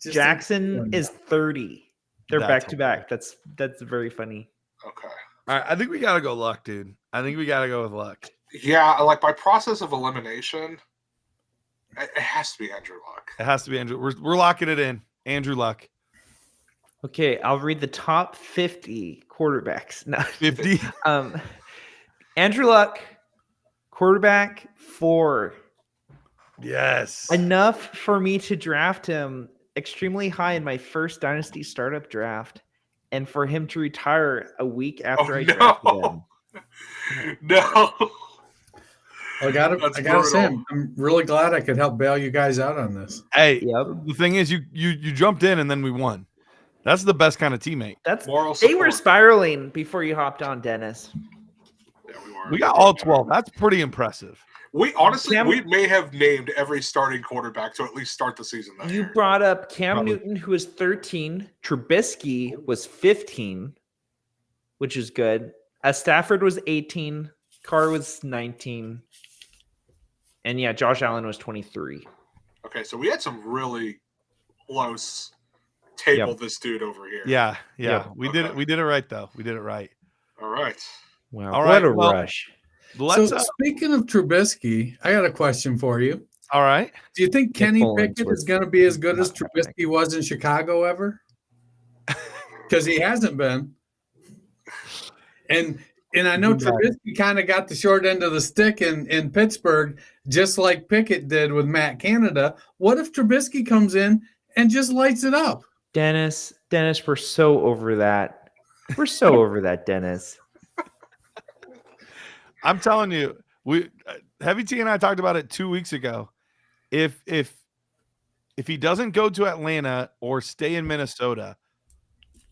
Just
Jackson is 30. They're
That's
back to back. That's very funny.
Okay.
All right, I think we gotta go Luck, dude. I think we gotta go with Luck.
Yeah, by process of elimination, it has to be Andrew Luck.
It has to be Andrew. We're locking it in. Andrew Luck.
Okay, I'll read the top 50 quarterbacks. No,
50.
Andrew Luck, quarterback 4.
Yes.
Enough for me to draft him extremely high in my first Dynasty startup draft, and for him to retire a week after I drafted him.
No.
I gotta say, I'm really glad I could help bail you guys out on this.
Hey, the thing is, you jumped in and then we won. That's the best kind of teammate.
They were spiraling before you hopped on, Dennis.
Yeah,
we got all 12. That's pretty impressive.
We honestly, we may have named every starting quarterback to at least start the season.
You brought up Cam Newton, who was 13. Trubisky was 15, which is good. Stafford was 18. Carr was 19. And yeah, Josh Allen was 23.
Okay, so we had some really close table this dude over here.
Yeah. We did it. We did it right, though. We did it right.
All right.
Wow.
All
what
right,
a rush.
So speaking of Trubisky, I got a question for you.
All right.
Do you think Kenny Pickett is going to be as good as Trubisky was in Chicago ever? Because he hasn't been. And I know Trubisky kind of got the short end of the stick in Pittsburgh, just like Pickett did with Matt Canada. What if Trubisky comes in and just lights it up?
Dennis, we're so over that. We're so over that, Dennis.
I'm telling you, Heavy T and I talked about it 2 weeks ago. If he doesn't go to Atlanta or stay in Minnesota,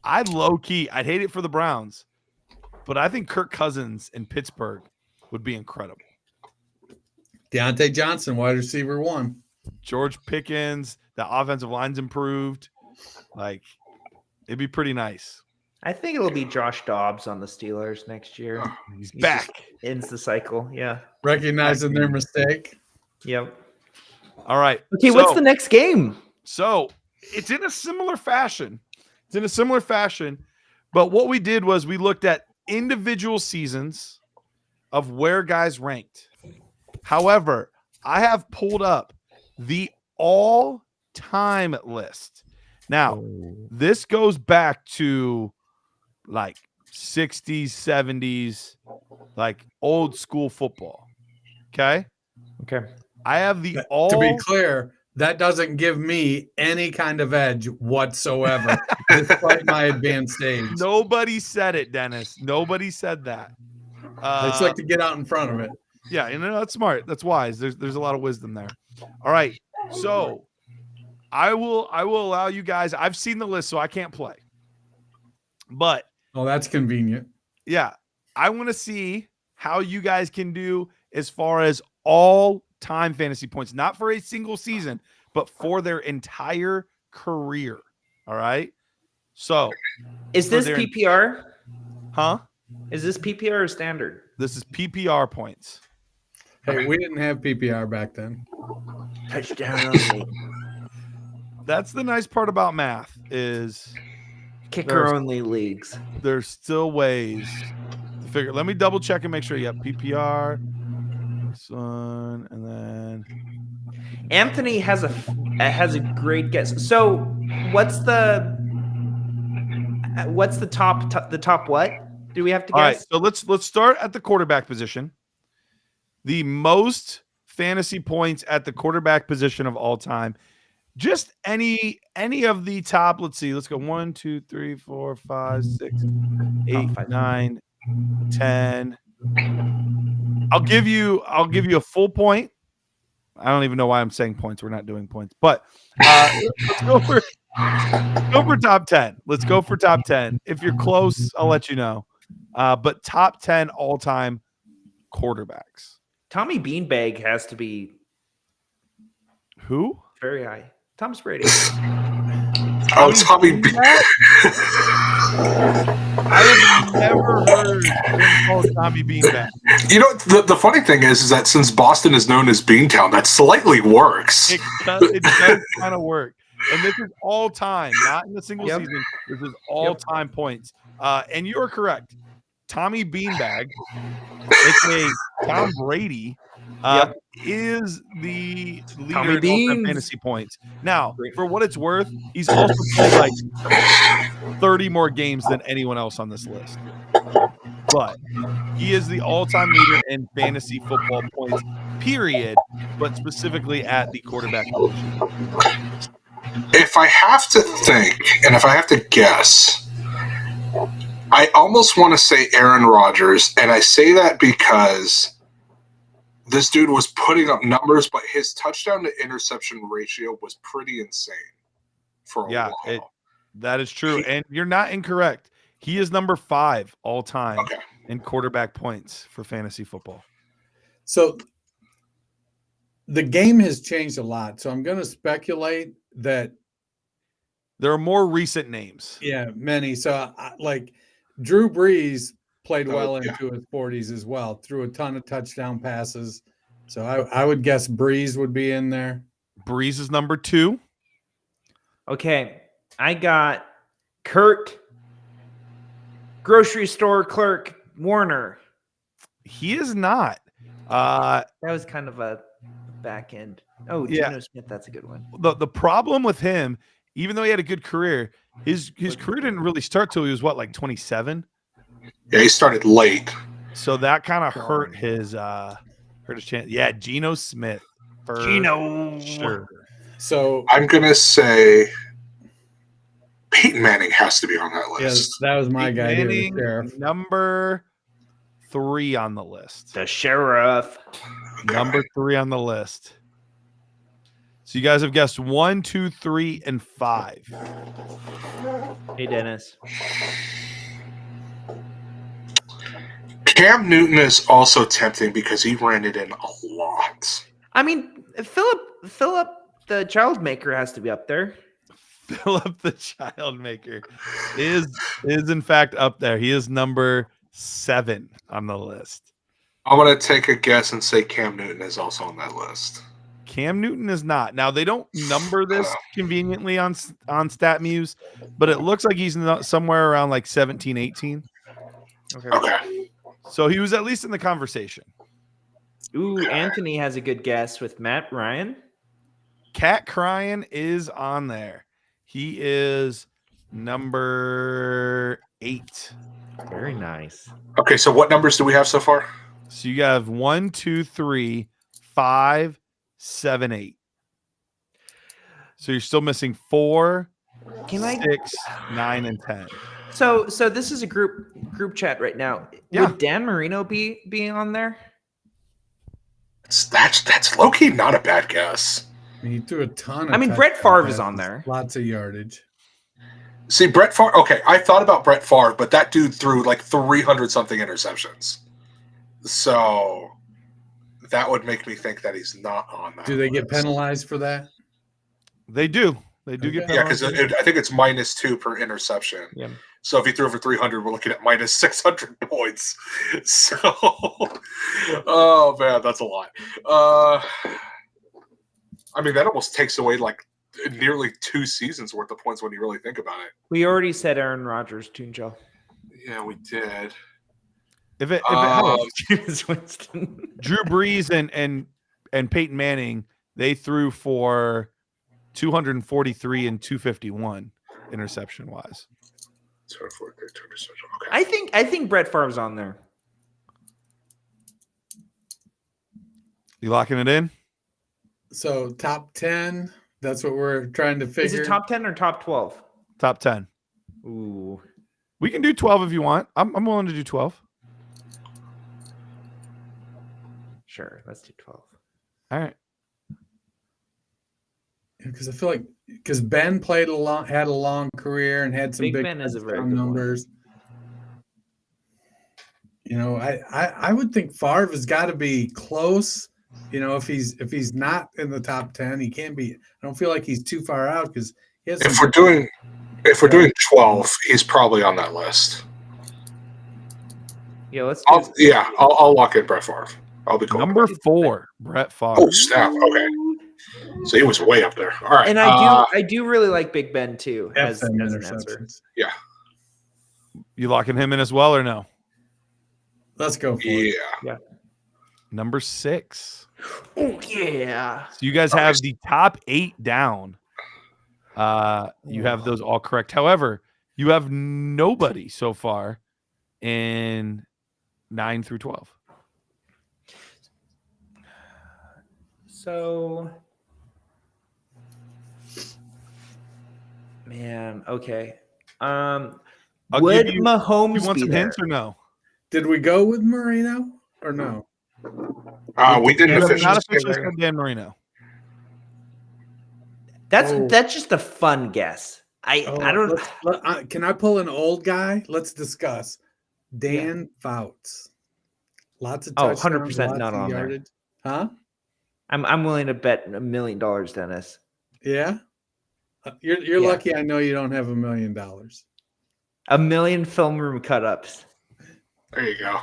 I'd hate it for the Browns, but I think Kirk Cousins in Pittsburgh would be incredible.
Deontay Johnson, wide receiver 1.
George Pickens, the offensive line's improved. It'd be pretty nice.
I think it'll be Josh Dobbs on the Steelers next year.
He's back.
Ends the cycle. Yeah.
Recognizing their mistake.
Yep.
All right.
Okay, what's the next game?
So it's in a similar fashion. But what we did was we looked at individual seasons of where guys ranked. However, I have pulled up the all-time list. Now, this goes back to 60s, 70s, old school football. Okay. I have
To be clear, that doesn't give me any kind of edge whatsoever, despite my advanced age.
Nobody said it, Dennis. Nobody said that.
I just like to get out in front of it.
Yeah, that's smart. That's wise. There's a lot of wisdom there. All right. So I will allow you guys. I've seen the list, so I can't play. But
that's convenient.
Yeah. I want to see how you guys can do as far as all-time fantasy points, not for a single season, but for their entire career. All right. So
is this PPR?
Huh?
Is this PPR or standard?
This is PPR points.
Hey, we didn't have PPR back then.
Touchdown only.
That's the nice part about math is
Kicker only leagues.
there's still ways to figure. Let me double check and make sure. Yep, PPR. This one, and then
Anthony has a great guess. So what's the top what? Do we have to
all right.
guess?
So let's start at the quarterback position. The most fantasy points at the quarterback position of all time. Just any of the top. Let's see. Let's go 1, 2, 3, 4, 5, 6, 8, 9, 10. I'll give you a full point. I don't even know why I'm saying points. We're not doing points, but let's go for top 10. Let's go for top 10. If you're close, I'll let you know. But top 10 all-time quarterbacks.
Tommy Beanbag has to be
Who?
very high. Thomas Brady.
Oh, Tommy B.
I have never heard him called Tommy Beanbag.
You know, the funny thing is that since Boston is known as Beantown, that slightly works.
It does kind of work. And this is all time, not in a single season. This is all time points. And you are correct. Tommy Beanbag, aka Tom Brady, is the leader in all-time fantasy points. Now, for what it's worth, he's also played like 30 more games than anyone else on this list. But he is the all-time leader in fantasy football points, period, but specifically at the quarterback position.
If I have to think, and if I have to guess, I almost want to say Aaron Rodgers, and I say that because this dude was putting up numbers, but his touchdown to interception ratio was pretty insane for a while.
That is true, and you're not incorrect. He is number 5 all time in quarterback points for fantasy football.
So the game has changed a lot. So I'm going to speculate that
there are more recent names.
Yeah, many. So like Drew Brees played well into his 40s as well, threw a ton of touchdown passes. So I would guess Brees would be in there.
Brees is number 2.
Okay, I got Kurt, grocery store clerk Warner.
He is not.
That was kind of a back end. Oh, Geno Smith, that's a good one.
The problem with him, even though he had a good career, his career didn't really start till he was like 27.
Yeah, he started late.
So that kind of hurt his chance. Yeah, Geno Smith.
Geno.
Sure.
So
I'm gonna say Peyton Manning has to be on that list.
Yeah, that was my guy.
Manning, number 3 on the list.
The sheriff.
Number 3 on the list. So you guys have guessed 1, 2, 3, and 5.
Hey, Dennis.
Cam Newton is also tempting because he ran it in a lot.
I mean, Philip, the child maker has to be up there.
Philip the child maker is in fact up there. He is number 7 on the list.
I'm going to take a guess and say Cam Newton is also on that list.
Cam Newton is not. Now, they don't number this conveniently on StatMuse, but it looks like he's somewhere around like 17, 18.
Okay.
So he was at least in the conversation.
Ooh, Anthony has a good guess with Matt Ryan.
Cat Crying is on there. He is number 8.
Very nice.
Okay, so what numbers do we have so far?
So you have 1, 2, 3, 5, 7, 8. So you're still missing 4, 6, 9, and 10.
So this is a group chat right now.
Yeah.
Would Dan Marino be on there?
That's low-key not a bad guess.
He threw a ton of
I mean, Brett Favre is on there.
Lots of yardage.
See, Brett Favre, okay, I thought about Brett Favre, but that dude threw like 300-something interceptions. So that would make me think that he's not on that.
Do they get
list.
penalized for that?
They do. They do get
Yeah,
penalized.
because I think it's -2 per interception.
Yeah.
So if he threw over 300, we're looking at minus 600 points. So, oh man, that's a lot. I mean, that almost takes away like nearly 2 seasons worth of points when you really think about it.
We already said Aaron Rodgers, Tunjo.
Yeah, we did.
If it helps,
Jameis Winston.
Drew Brees and Peyton Manning, they threw for 243 and 251 interception wise.
Okay.
I think Brett Favre's on there.
You locking it in?
So top 10. That's what we're trying to figure.
Is it top 10 or top 12?
Top 10.
Ooh.
We can do 12 if you want. I'm willing to do 12.
Sure, let's do 12.
All right.
Because I feel like Ben had a long career and had some big
Ben is a very good
numbers. You know, I would think Favre has got to be close. You know, if he's not in the top 10, he can't be. I don't feel like he's too far out because he has.
If we're doing 12, he's probably on that list.
Yeah, let's.
I'll lock in Brett Favre. I'll be cool.
Number 4, Brett Favre.
Oh snap! Okay, so he was way up there. All right,
And I do really like Big Ben too as an answer.
interceptions.
Yeah.
You locking him in as well or no?
Let's go for it.
Yeah.
Number 6.
Oh yeah.
So you guys have the top 8 down. You have those all correct. However, you have nobody so far in 9 through 12.
So, man, okay.
I'll
Would
give you-
Mahomes
You want
be
some
there?
hints or no?
Did we go with Marino or no?
We didn't
Not
officially
officially
say
said Dan Marino.
That's just a fun guess. I don't.
Can I pull an old guy? Let's discuss. Dan Fouts. Lots of touchdowns,
100%
lots
not
of
on there.
yardage. Huh?
I'm willing to bet $1 million, Dennis.
Yeah. You're
Yeah.
lucky. I know you don't have $1 million.
1 million film room cut-ups.
There you go.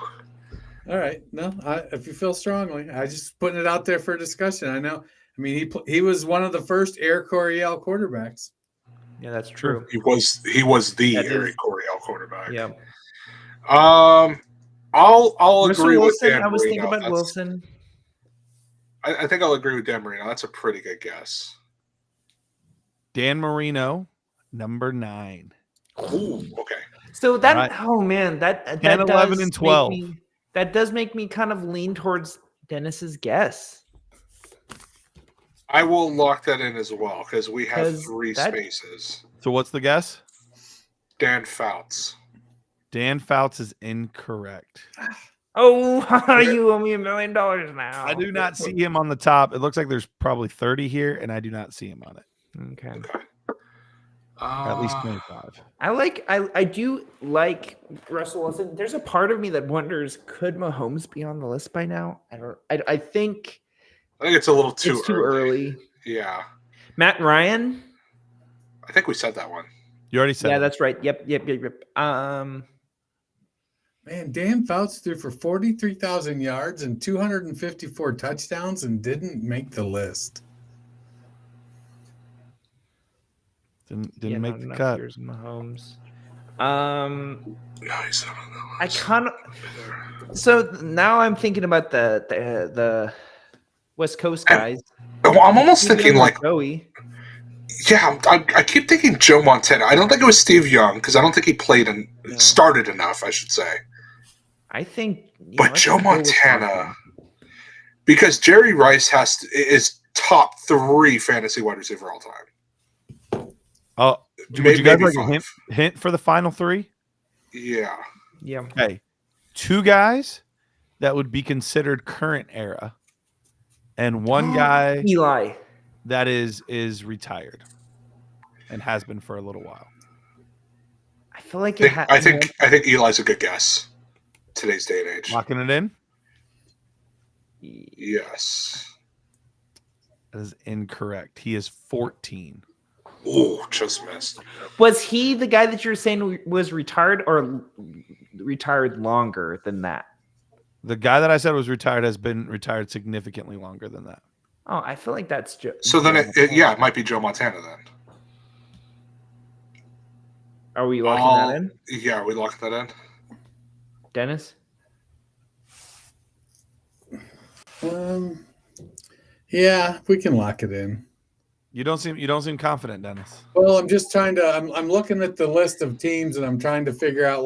All right. No, if you feel strongly, I just putting it out there for discussion. I know. I mean, he was one of the first Air Coryell quarterbacks.
Yeah, that's true.
He was the
That is-
Eric Coryell quarterback.
Yeah.
I'll
Russell
agree with
Wilson,
Dan
I was
Marino.
thinking about
That's-
Wilson.
I think I'll agree with Dan Marino. That's a pretty good guess.
Dan Marino, number 9.
Ooh, okay.
So that,
Right.
oh man, that
10,
does
11, and
make
12.
that does make me kind of lean towards Dennis's guess.
I will lock that in as well because we have
'Cause
3
that-
spaces.
So what's the guess?
Dan Fouts.
Dan Fouts is incorrect.
Oh, you owe me $1 million now.
I do not see him on the top. It looks like there's probably 30 here, and I do not see him on it.
Okay.
Or at least 25.
I do like Russell Wilson. There's a part of me that wonders, could Mahomes be on the list by now? I think
I think it's a little too
it's too early.
Yeah.
Matt Ryan.
I think we said that one.
You already said
Yeah,
it.
that's right. Yep.
Man, Dan Fouts threw for 43,000 yards and 254 touchdowns and didn't make the list.
Didn't make the cut.
Years Mahomes.
No, he's not on that
I
list.
kind of. So now I'm thinking about the West Coast guys.
Well, I'm almost thinking like,
Joey.
yeah, I keep thinking Joe Montana. I don't think it was Steve Young because I don't think he played and started enough, I should say.
I think.
But Joe Montana, because Jerry Rice is top 3 fantasy wide receiver all time.
Oh, would you
Maybe
guys like a
5.
hint for the final 3?
Yeah.
Yeah.
Okay. 2 guys that would be considered current era, and 1 guy
Eli.
that is retired and has been for a little while.
I feel like
I think Eli's a good guess. Today's day and age.
Locking it in?
Yes.
That is incorrect. He is 14.
Ooh, just missed.
Was he the guy that you're saying was retired or retired longer than that?
The guy that I said was retired has been retired significantly longer than that.
Oh, I feel like that's
So then, it might be Joe Montana then.
Are we locking that in?
Yeah, are we locking that in?
Dennis?
Yeah, we can lock it in.
You don't seem confident, Dennis.
Well, I'm just trying to. I'm looking at the list of teams, and I'm trying to figure out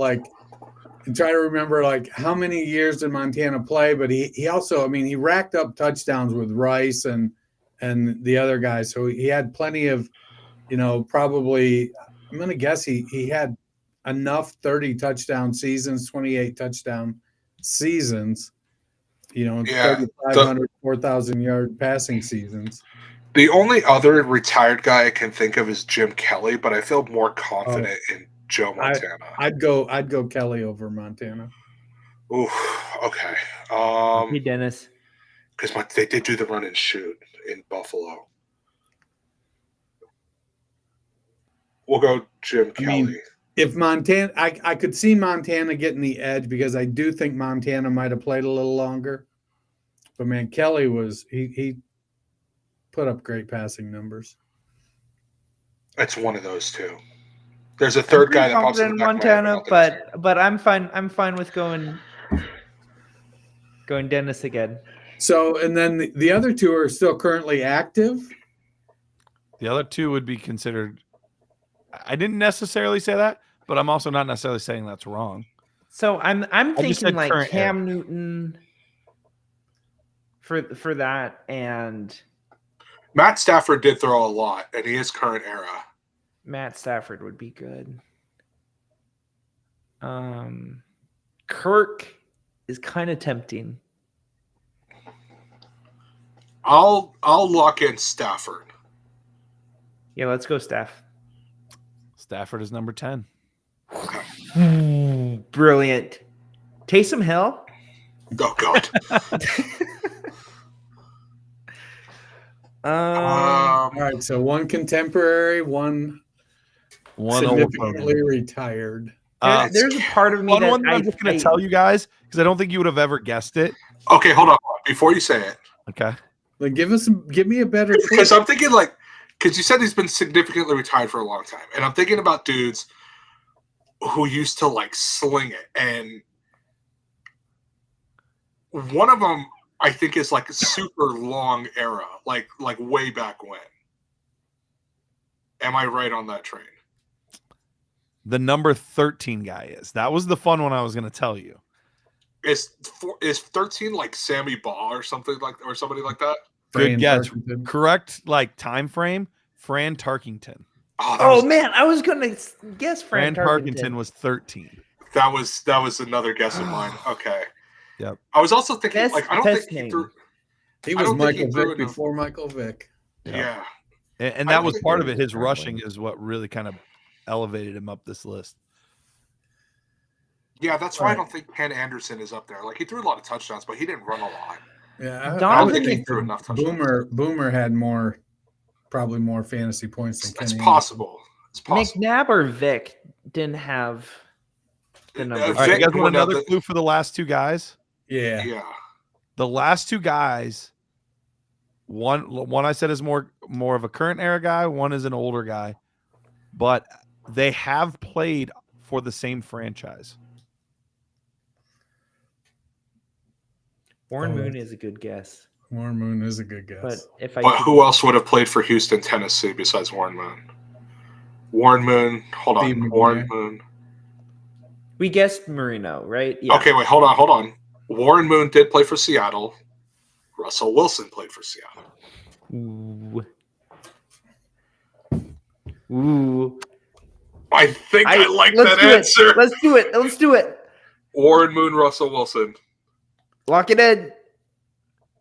and try to remember how many years did Montana play. But he also, I mean, he racked up touchdowns with Rice and the other guys, so he had plenty of, probably. I'm going to guess he had enough 30 touchdown seasons, 28 touchdown seasons, 3,500, 4,000 yard passing seasons.
The only other retired guy I can think of is Jim Kelly, but I feel more confident in Joe Montana.
I'd go Kelly over Montana.
Ooh, okay.
Hey, Dennis.
Because they did do the run and shoot in Buffalo. We'll go Jim Kelly.
Mean, if Montana, I could see Montana getting the edge because I do think Montana might have played a little longer. But man, Kelly he put up great passing numbers.
It's one of those two. There's a third guy that pops in
Montana, but I'm fine. I'm fine with going Dennis again.
So, and then the other two are still currently active.
The other two would be considered. I didn't necessarily say that, but I'm also not necessarily saying that's wrong.
So I'm thinking like Cam
era.
Newton for that, and
Matt Stafford did throw a lot, and he is current era.
Matt Stafford would be good. Kirk is kind of tempting.
I'll lock in Stafford.
Yeah, let's go Staff.
Stafford is number 10.
Brilliant. Taysom Hill.
Oh God.
All right, so one contemporary, one significantly retired.
There's a part of me that
I'm just going to tell you guys because I don't think you would have ever guessed it.
Okay, hold on. Before you say it.
Okay.
Like, give me a better.
Because I'm thinking because you said he's been significantly retired for a long time, and I'm thinking about dudes who used to sling it, and one of them I think is a super long era, like way back when. Am I right on that train?
The number 13 guy is. That was the fun one I was going to tell you.
Is 13 like Sammy Baugh or something or somebody like that?
Good guess. Correct time frame. Fran Tarkington.
Man, I was going to guess
Fran Tarkington was 13.
That was another guess of mine. Okay.
Yep.
I was also thinking I don't think he threw.
He was Michael Vick before Michael Vick.
Yeah.
And that was part of it. His rushing is what really kind of elevated him up this list.
Yeah, that's why I don't think Ken Anderson is up there. He threw a lot of touchdowns, but he didn't run a lot.
Yeah,
I don't think he threw enough touchdowns.
Boomer had probably more fantasy points than Kenny.
It's possible.
McNabb or Vic didn't have the number.
All right, you guys want another clue for the last two guys?
Yeah.
Yeah.
The last two guys, one I said is more of a current era guy, one is an older guy, but they have played for the same franchise.
Warren Moon is a good guess.
Warren Moon is a good guess.
But
who else would have played for Houston, Tennessee besides Warren Moon? Warren Moon. Hold on. Warren Moon.
We guessed Marino, right? Yeah.
Okay, wait. Hold on. Warren Moon did play for Seattle. Russell Wilson played for Seattle.
Ooh.
I think I like that answer.
Let's do it.
Warren Moon, Russell Wilson.
Lock it in.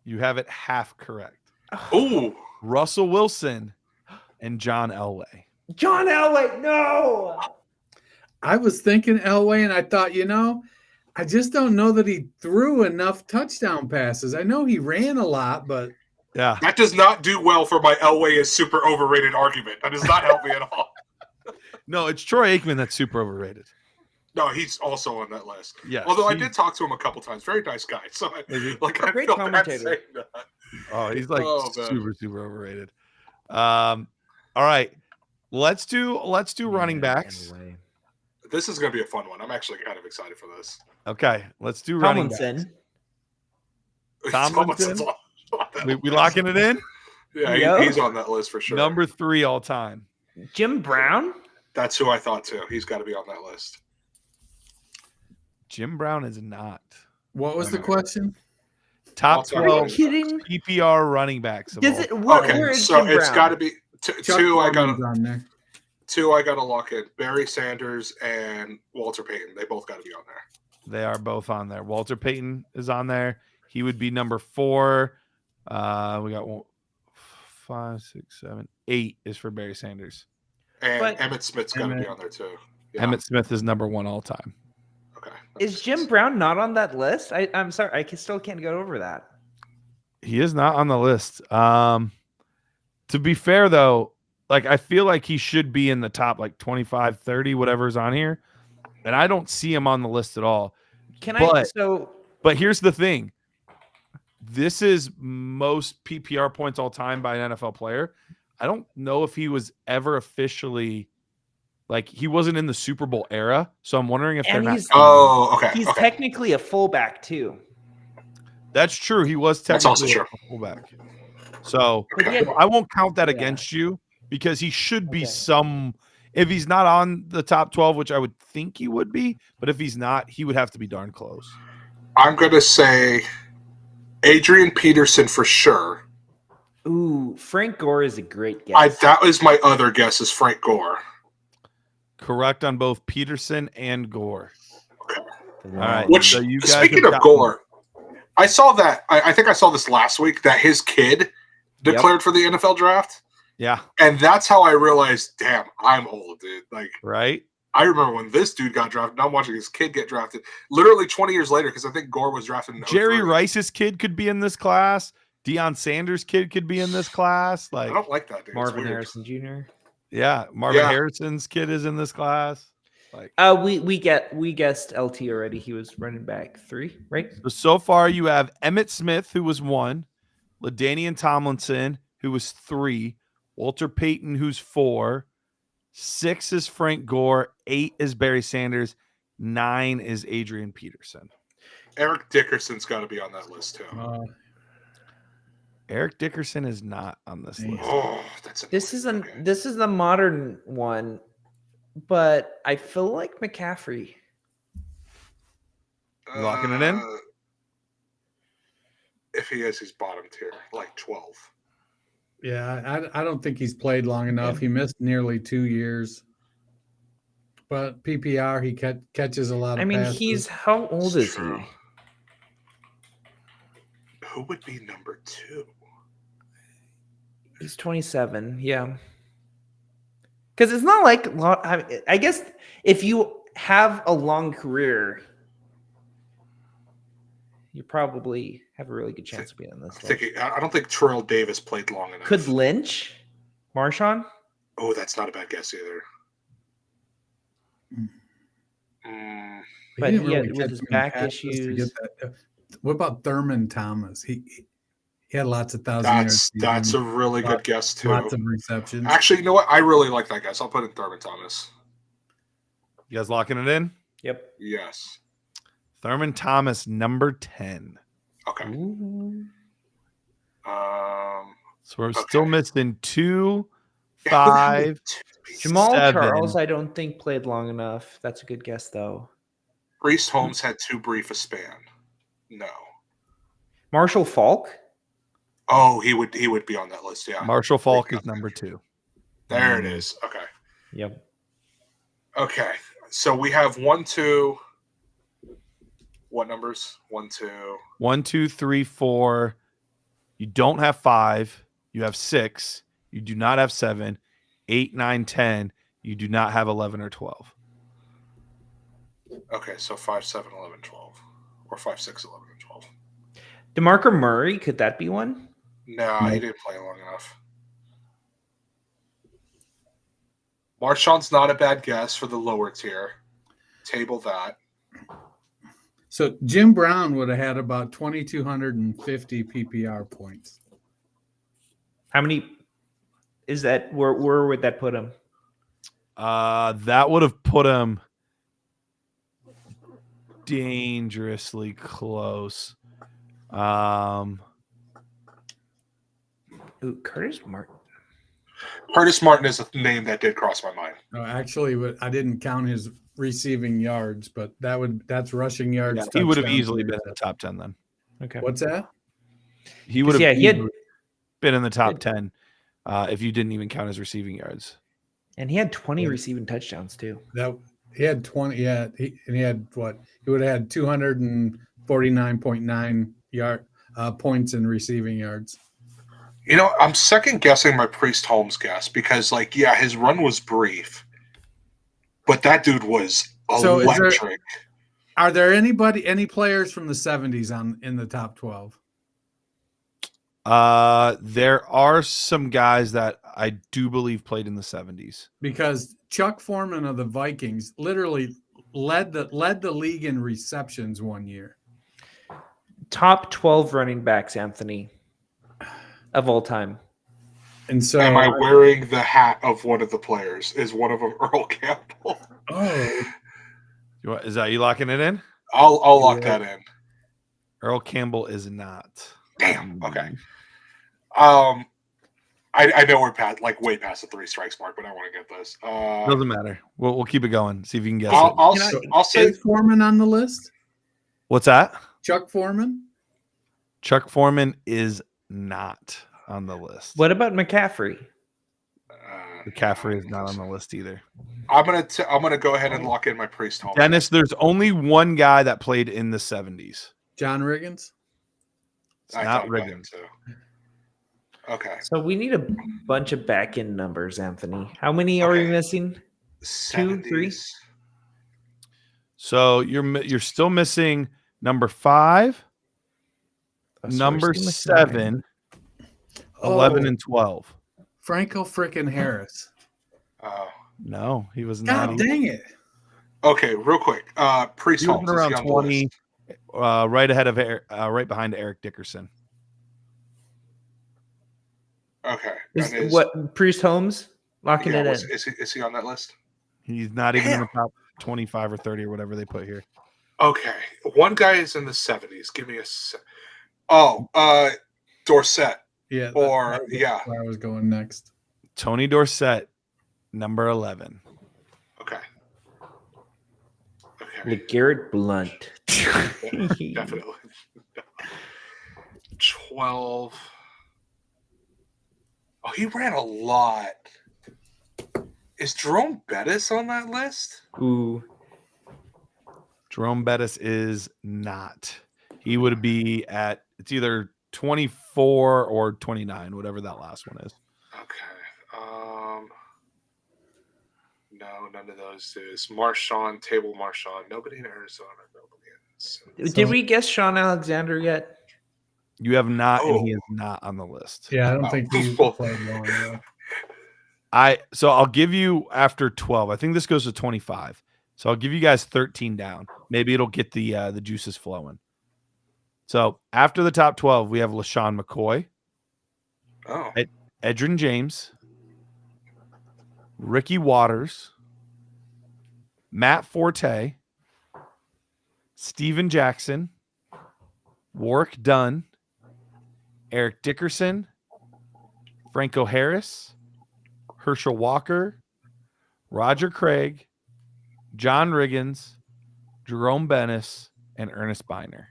You have it half correct.
Ooh.
Russell Wilson and John Elway.
John Elway, no.
I was thinking Elway, and I thought, I just don't know that he threw enough touchdown passes. I know he ran a lot, but
Yeah.
That does not do well for my Elway is super overrated argument. That does not help me at all.
No, it's Troy Aikman that's super overrated.
No, he's also on that list.
Yes.
Although I did talk to him a couple times. Very nice guy. So I
Great
feel bad
commentator.
saying that.
Oh, he's like
Oh, man.
super overrated. All right. Let's do running backs.
Anyway.
This is going to be a fun one. I'm actually kind of excited for this.
Okay, let's do running backs.
Tomlinson.
Tomlinson? We locking it in?
Yeah, he's on that list for sure.
Number 3 all time.
Jim Brown?
That's who I thought too. He's got to be on that list.
Jim Brown is not.
What was the question?
Top
Are you
12
kidding?
PPR running backs.
Does it? Where
Okay,
is
so
Jim
it's
Brown?
got to be
Chuck
two. I got
Foreman's on there.
two. I got to lock in Barry Sanders and Walter Payton. They both got to be on there.
They are both on there. Walter Payton is on there. He would be number 4. We got 5, 6, 7, 8 is for Barry Sanders.
And
But-
Emmitt Smith's got to be on there too. Yeah.
Emmett Smith is number 1 all time.
Okay.
Is Jim Brown not on that list? I'm sorry, still can't get over that.
He is not on the list. To be fair though, like I feel like he should be in the top like 25, 30, whatever's on here. And I don't see him on the list at all. But here's the thing. This is most PPR points all time by an NFL player. I don't know if he was ever officially like he wasn't in the Super Bowl era. So I'm wondering if they're not.
Oh, okay.
He's
okay.
technically a fullback too.
That's true. He was
That's also
technically
true.
a fullback. So
But he had-
I won't count that
Yeah.
against you because he should be
Okay.
if he's not on the top 12, which I would think he would be, but if he's not, he would have to be darn close.
I'm going to say Adrian Peterson for sure.
Ooh, Frank Gore is a great guess.
That was my other guess is Frank Gore.
Correct on both Peterson and Gore. All right.
Which,
so you guys
speaking
have
of
got-
Gore, I saw that. I think I saw this last week that his kid declared for the NFL draft.
Yeah.
And that's how I realized, damn, I'm old, dude. Like,
Right.
I remember when this dude got drafted. Now I'm watching his kid get drafted literally 20 years later because I think Gore was drafted in
Jerry
03.
Rice's kid could be in this class. Deion Sanders' kid could be in this class.
I
Like,
don't like that, dude. It's
Marvin
weird.
Harrison Jr.
yeah, Marvin
Yeah.
Harrison's kid is in this class. Like,
We guessed LT already. He was running back 3, right?
so far you have Emmitt Smith, who was 1, LaDainian Tomlinson, who was 3, Walter Payton, who's 4, 6 is Frank Gore, 8 is Barry Sanders, 9 is Adrian Peterson.
Eric Dickerson's got to be on that list too.
Eric Dickerson is not on this list.
Oh, that's
This is
okay.
this is the modern one, but I feel like McCaffrey.
You locking it in?
If he is, he's bottom tier, like 12.
Yeah, I don't think he's played long enough. He missed nearly 2 years. But PPR, he catches a lot of
I mean,
passes.
how old is
True.
he?
Who would be number 2?
He's 27. Yeah. Because it's not like I guess if you have a long career, you probably have a really good chance of being on this list.
I don't think Terrell Davis played long enough.
Could Lynch, Marshawn?
Oh, that's not a bad guess either. Mm,
He
but
didn't
he had-
really
with
catch
his
many
back
passes to get
issues.
that. What about Thurman Thomas? He had lots of 1,000 yards.
that's a really good guess too.
Lots of receptions.
Actually, you know what? I really like that guess. I'll put in Thurman Thomas.
You guys locking it in?
Yep.
Yes.
Thurman Thomas, number 10.
Okay.
Ooh.
So we're
Okay.
still missing 2, 5.
Jamal
7.
Charles, I don't think played long enough. That's a good guess, though.
Reese Holmes had too brief a span. No.
Marshall Falk.
Oh, he would be on that list. Yeah.
Marshall Falk is number 2.
There it is. Okay.
Yep.
Okay. So we have 1, 2. What numbers? 1, 2.
1, 2, 3, 4. You don't have 5. You have 6. You do not have 7, 8, 9, 10. You do not have 11 or 12.
Okay, so 5, 7, 11, 12. Or 5, 6, 11, and 12.
DeMarco Murray, could that be one?
No, he didn't play long enough. Marshawn's not a bad guess for the lower tier. Table that.
So Jim Brown would have had about 2,250 PPR points.
How many is that? Where would that put him?
That would have put him dangerously close.
Ooh, Curtis Martin.
Curtis Martin is a name that did cross my mind.
No, actually, I didn't count his receiving yards, but that's rushing yards.
Yeah, he would have
touchdowns,
easily been in
interceptions.
the top 10 then.
Okay.
What's that?
He would have
Yeah, he had,
easily been in the top 10 if you didn't even count his receiving yards.
and he had 20
Yeah.
receiving touchdowns too.
That he had 20. Yeah, he had what? He would have had 249.9 points in receiving yards.
You know, I'm second guessing my Priest Holmes guess because, like, yeah, his run was brief, but that dude was
So is there-
electric.
Are there any players from the 70s in the top 12?
There are some guys that I do believe played in the 70s.
Because Chuck Foreman of the Vikings literally led the league in receptions one year.
Top 12 running backs, Anthony, of all time.
And so
Am I wearing the hat of one of the players? Is one of them Earl Campbell?
Is that you locking it in?
I'll lock that in.
Earl Campbell is not.
Damn. Okay. I know we're way past the 3 strikes mark, but I want to get this.
Doesn't matter. We'll keep it going. See if you can guess it.
I'll say
is Foreman on the list?
What's that?
Chuck Foreman?
Chuck Foreman is not on the list.
What about McCaffrey?
McCaffrey is not on the list either.
I'm gonna go ahead and lock in my Priest Holmes.
Dennis, there's only one guy that played in the 70s.
John Riggins?
It's
I
not
thought about him
Riggins.
too. Okay.
So we need a bunch of back end numbers, Anthony. How many are we
Okay.
missing? 2, 3?
70s.
So you're still missing number 5,
Oh, so
number
we're still missing
7, 11,
Oh.
and 12.
Franco frickin' Harris.
Oh.
No, he was not.
God dang it.
Okay, real quick. Priest
He was
Holmes is
around
he on the
20,
list?
right ahead of right behind Eric Dickerson.
Okay.
Is,
and
what Priest Holmes? Locking
yeah,
it in.
is he on that list?
He's not even in the
Damn.
top 25 or 30 or whatever they put here.
Okay. One guy is in the 70s. Give me a Dorsett.
Yeah.
Or
that's
yeah.
where I was going next.
Tony Dorsett, number 11.
Okay. Okay.
LeGarrette Blunt.
Definitely. 12. Oh, he ran a lot. Is Jerome Bettis on that list?
Ooh.
Jerome Bettis is not. He would be at, it's either 24 or 29, whatever that last one is.
Okay. No, none of those is Marshawn, Table Marshawn. Nobody in Arizona. Nobody in.
Did we guess Sean Alexander yet?
You have not, and he
Oh.
is not on the list.
Yeah, I don't think he played long enough.
So I'll give you after 12. I think this goes to 25. So I'll give you guys 13 down. Maybe it'll get the juices flowing. So after the top 12, we have LaShawn McCoy,
Oh.
Edgerrin James, Ricky Waters, Matt Forte, Steven Jackson, Warwick Dunn, Eric Dickerson, Franco Harris, Herschel Walker, Roger Craig, John Riggins, Jerome Bennis, and Ernest Biner.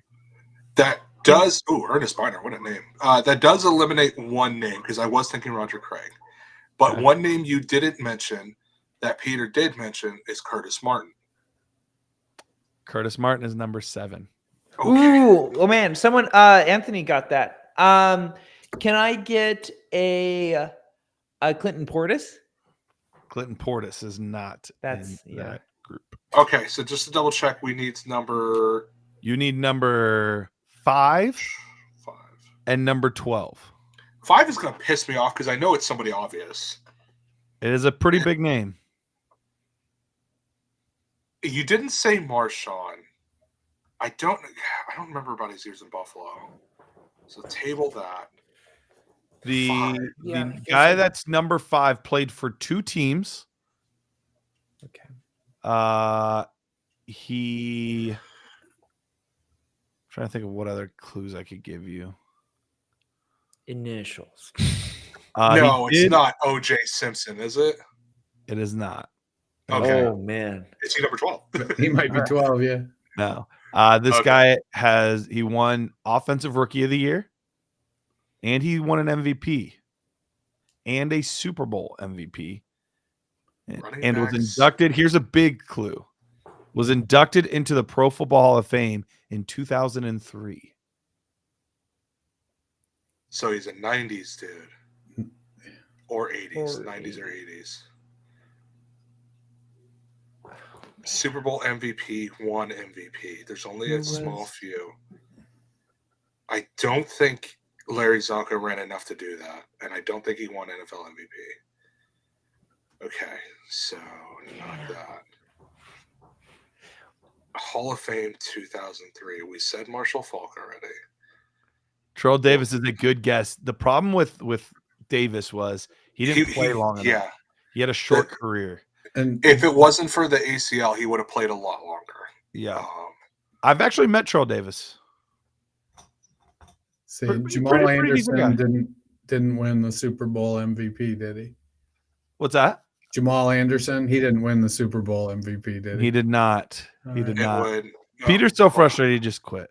That does. Oh, Ernest Biner. What a name. That does eliminate one name because I was thinking Roger Craig. But
Okay.
one name you didn't mention that Peter did mention is Curtis Martin.
Curtis Martin is number 7.
Okay.
Ooh, oh man, someone Anthony got that. Can I get a Clinton Portis?
Clinton Portis is not
That's-
in
yeah.
that group.
Okay, so just to double check, we need number
You need number 5
5.
and number 12.
5 is going to piss me off because I know it's somebody obvious.
It is a pretty big name.
You didn't say Marshawn. I don't remember about his years in Buffalo. So table that.
The
Yeah, I guess
guy that's number 5 played for 2 teams.
Okay.
I'm trying to think of what other clues I could give you.
Initials.
No, it's not O.J. Simpson, is it?
It is not.
Okay.
Oh man.
Is he number 12?
He might be 12, yeah.
No. This guy he won Offensive Rookie of the Year, and he won an MVP and a Super Bowl MVP. And was inducted. Here's a big clue. Was inducted into the Pro Football Hall of Fame in 2003.
So he's a 90s dude. Or 80s. 90s or 80s. Super Bowl MVP, one MVP. There's only a small few. I don't think Larry Zonka ran enough to do that. And I don't think he won NFL MVP. Okay, so not that. Hall of Fame 2003. We said Marshall Faulk already.
Terrell Davis is a good guess. The problem with Davis was he didn't play long enough.
Yeah.
He had a short career.
And
if it wasn't for the ACL, he would have played a lot longer.
Yeah. I've actually met Terrell Davis.
See, Jamal Anderson didn't win the Super Bowl MVP, did he?
What's that?
Jamal Anderson, he didn't win the Super Bowl MVP, did he?
He did not. He did not.
Would,
Peter's so frustrated he just quit.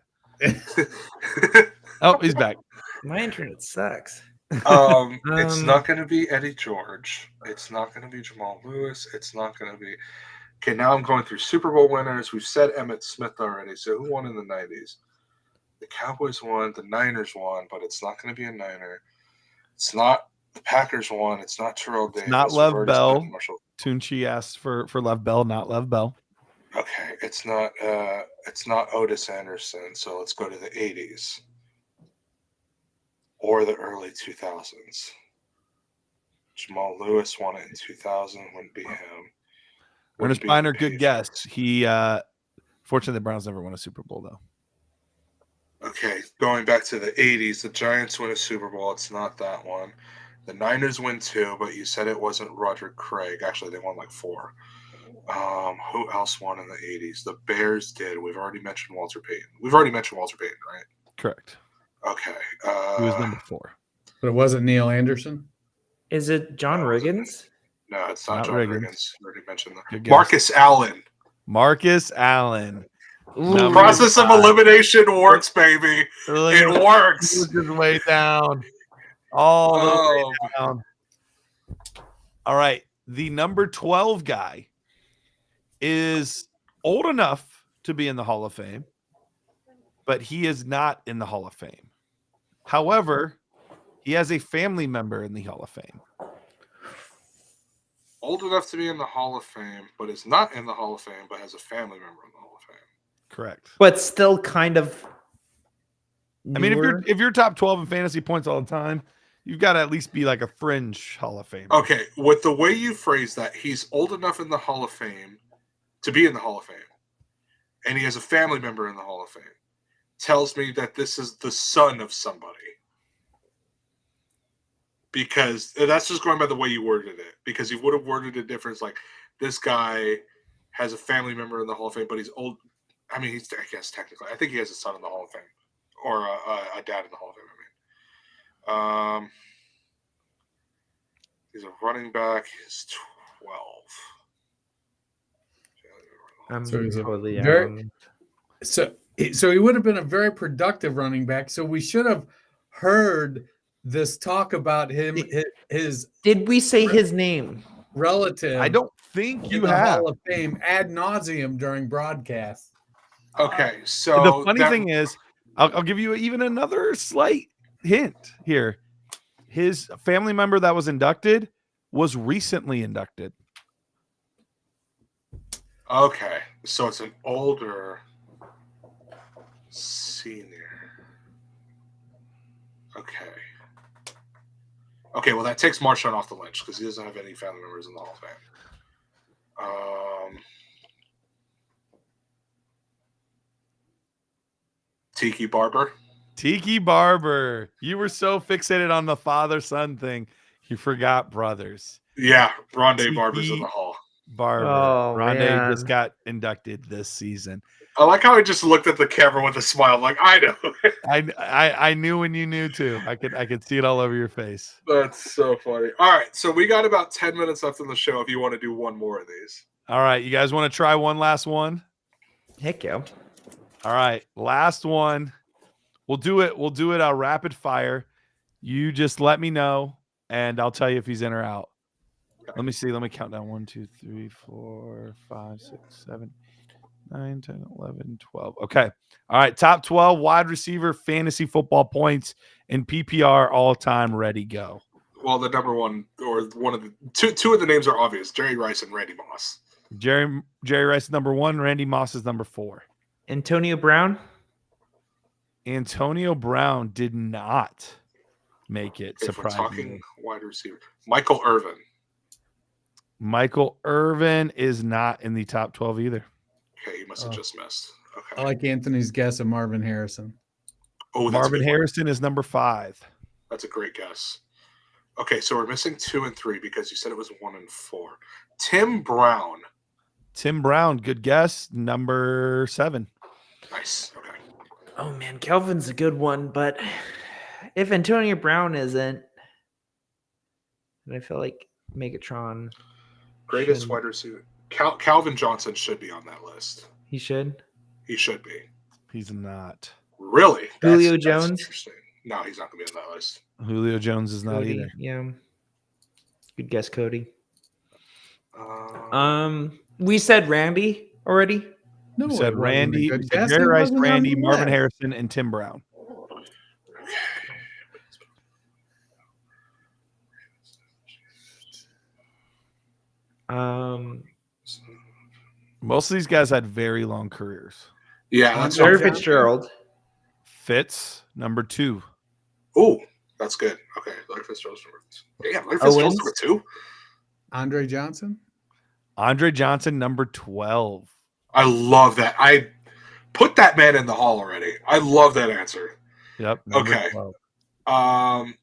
Oh, he's back.
My internet sucks.
It's not going to be Eddie George. It's not going to be Jamal Lewis. It's not going to be. Okay, now I'm going through Super Bowl winners. We've said Emmitt Smith already. So who won in the 90s? The Cowboys won. The Niners won, but it's not going to be a Niner. It's not the Packers won. It's not Terrell Davis.
Not Lev Bell. Tunchi asked for Lev Bell, not Lev Bell.
Okay, it's not Otis Anderson. So let's go to the 80s. Or the early 2000s. Jamal Lewis won it in 2000. Wouldn't be him.
Ernest Biner, good guess. He, fortunately, the Browns never won a Super Bowl, though.
Okay, going back to the 80s, the Giants win a Super Bowl. It's not that one. The Niners win 2, but you said it wasn't Roger Craig. Actually, they won like 4. Who else won in the 80s? The Bears did. We've already mentioned Walter Payton. Right?
Correct.
Okay.
He was number 4.
But it wasn't Neil Anderson?
Is it John Riggins?
No, it's not John Riggins. I already mentioned that. Marcus Allen.
Ooh,
process of elimination works, baby. It works.
He was just way down. All the way down. All right. The number 12 guy is old enough to be in the Hall of Fame, but he is not in the Hall of Fame. However, he has a family member in the Hall of Fame.
Old enough to be in the Hall of Fame, but is not in the Hall of Fame, but has a family member in the Hall of Fame.
Correct.
But still kind of newer.
I mean, if you're top 12 in fantasy points all the time, you've got to at least be like a fringe Hall of Fame.
Okay, with the way you phrase that, he's old enough in the Hall of Fame to be in the Hall of Fame, and he has a family member in the Hall of Fame. Tells me that this is the son of somebody. Because that's just going by the way you worded it. Because you would have worded it different. Like, this guy has a family member in the Hall of Fame, but he's old. I mean, I guess technically. I think he has a son in the Hall of Fame. Or a dad in the Hall of Fame, I mean. He's a running back. He's 12.
I'm
So he's
totally
So he would have been a very productive running back. So we should have heard this talk about him. His
Did we say his name?
Relative.
I don't think you
in the
have.
Hall of Fame ad nauseum during broadcasts.
Okay, so
the funny thing is, I'll give you even another slight hint here. His family member that was inducted was recently inducted.
Okay, so it's an older senior. Okay. Okay, well that takes Marshawn off the list because he doesn't have any family members in the Hall of Fame. Tiki Barber.
Tiki Barber. You were so fixated on the father-son thing, you forgot brothers.
Yeah, Rondé
Tiki
Barber's in the Hall.
Barber.
Oh,
Rondé just
man.
got inducted this season.
I like how I just looked at the camera with a smile. Like, I know.
I knew when you knew too. I could see it all over your face.
That's so funny. All right, so we got about 10 minutes left in the show if you want to do one more of these.
All right, you guys want to try one last one?
Heck yeah.
All right, last one. We'll do it rapid fire. You just let me know, and I'll tell you if he's in or out. Let me see. Let me count down. 1, 2, 3, 4, 5, 6, 7, 9, 10, 11, 12. Okay. All right. Top 12 wide receiver fantasy football points in PPR all time. Ready, go.
Well, the number one or one of the two of the names are obvious: Jerry Rice and Randy Moss.
Jerry Rice is number 1. Randy Moss is number 4.
Antonio Brown.
Antonio Brown did not make it.
If we're
Surprisingly.
talking wide receiver, Michael Irvin.
Michael Irvin is not in the top 12 either.
Okay, he must have just missed. Okay.
I like Anthony's guess of Marvin Harrison.
Oh, that's a
Marvin
good one.
Harrison is number 5.
That's a great guess. Okay, so we're missing 2 and 3 because you said it was 1 and 4. Tim Brown.
Tim Brown, good guess. Number 7.
Nice. Okay.
Oh man, Kelvin's a good one, but if Antonio Brown isn't, then I feel like Megatron.
Greatest
should-
wide receiver. Calvin Johnson should be on that list.
He should.
He should be.
He's not.
Really?
Julio
That's
Jones?
interesting. No, he's not going to be on that list.
Julio Jones is not
Cody,
either.
yeah. Good guess, Cody.
Uh,
We said Randy already.
No,
We
it
said
wasn't a
Randy,
good
we said
guess.
Jerry
It
Rice,
wasn't on
Randy,
the
Marvin
list.
Harrison, and Tim Brown. Most of these guys had very long careers.
yeah, that's
Larry
what I'm
Fitzgerald.
Fitz, number 2.
Oh, that's good. Okay, Larry Fitzgerald's number 2. Yeah, Larry Fitzgerald's
Owens?
number 2.
Andre Johnson.
Andre Johnson, number 12.
I love that. I put that man in the hall already. I love that answer.
Yep. number
Okay.
12.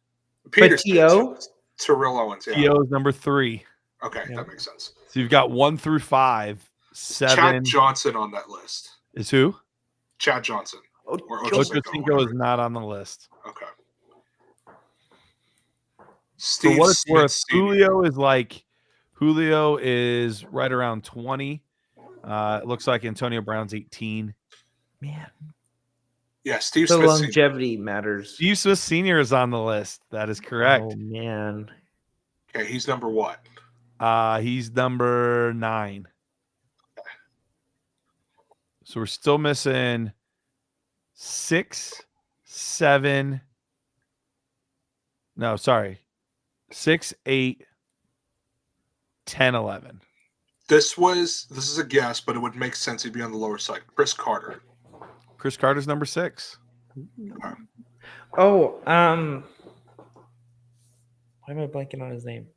Peter
T.O.?
Terrell Owens. Yeah.
T.O. is number 3.
Okay,
Yeah.
that makes sense.
So you've got 1 through 5. 7
Chad Johnson on that list.
is who?
Chad Johnson. Or
Ochocinco is not on the list.
Okay.
For
Steve
what it's
Smith
worth,
Sr.
Julio is right around 20. It looks like Antonio Brown's 18.
Man,
Yeah, Steve
the
Smith Sr.
longevity matters.
Steve Smith Sr. is on the list. That is correct.
Oh man.
Okay, he's number what?
He's number 9. So we're still missing 6, 7. No, sorry. 6, 8, 10, 11.
This is a guess, but it would make sense he'd be on the lower side. Chris Carter.
Chris Carter's number 6.
Oh, why am I blanking on his name?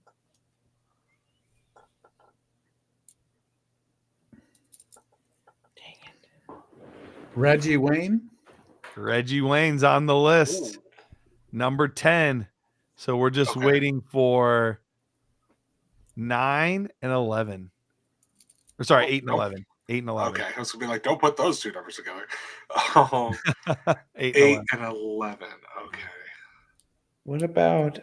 Dang it.
Reggie Wayne.
Reggie Wayne's on the list. Number 10. So we're just
Okay.
waiting for 9 and 11. Or sorry, 8 and
Nope.
11. 8 and 11.
Okay, I was gonna be like, don't put those two numbers together.
8 and
8
11.
and 11. Okay.
What about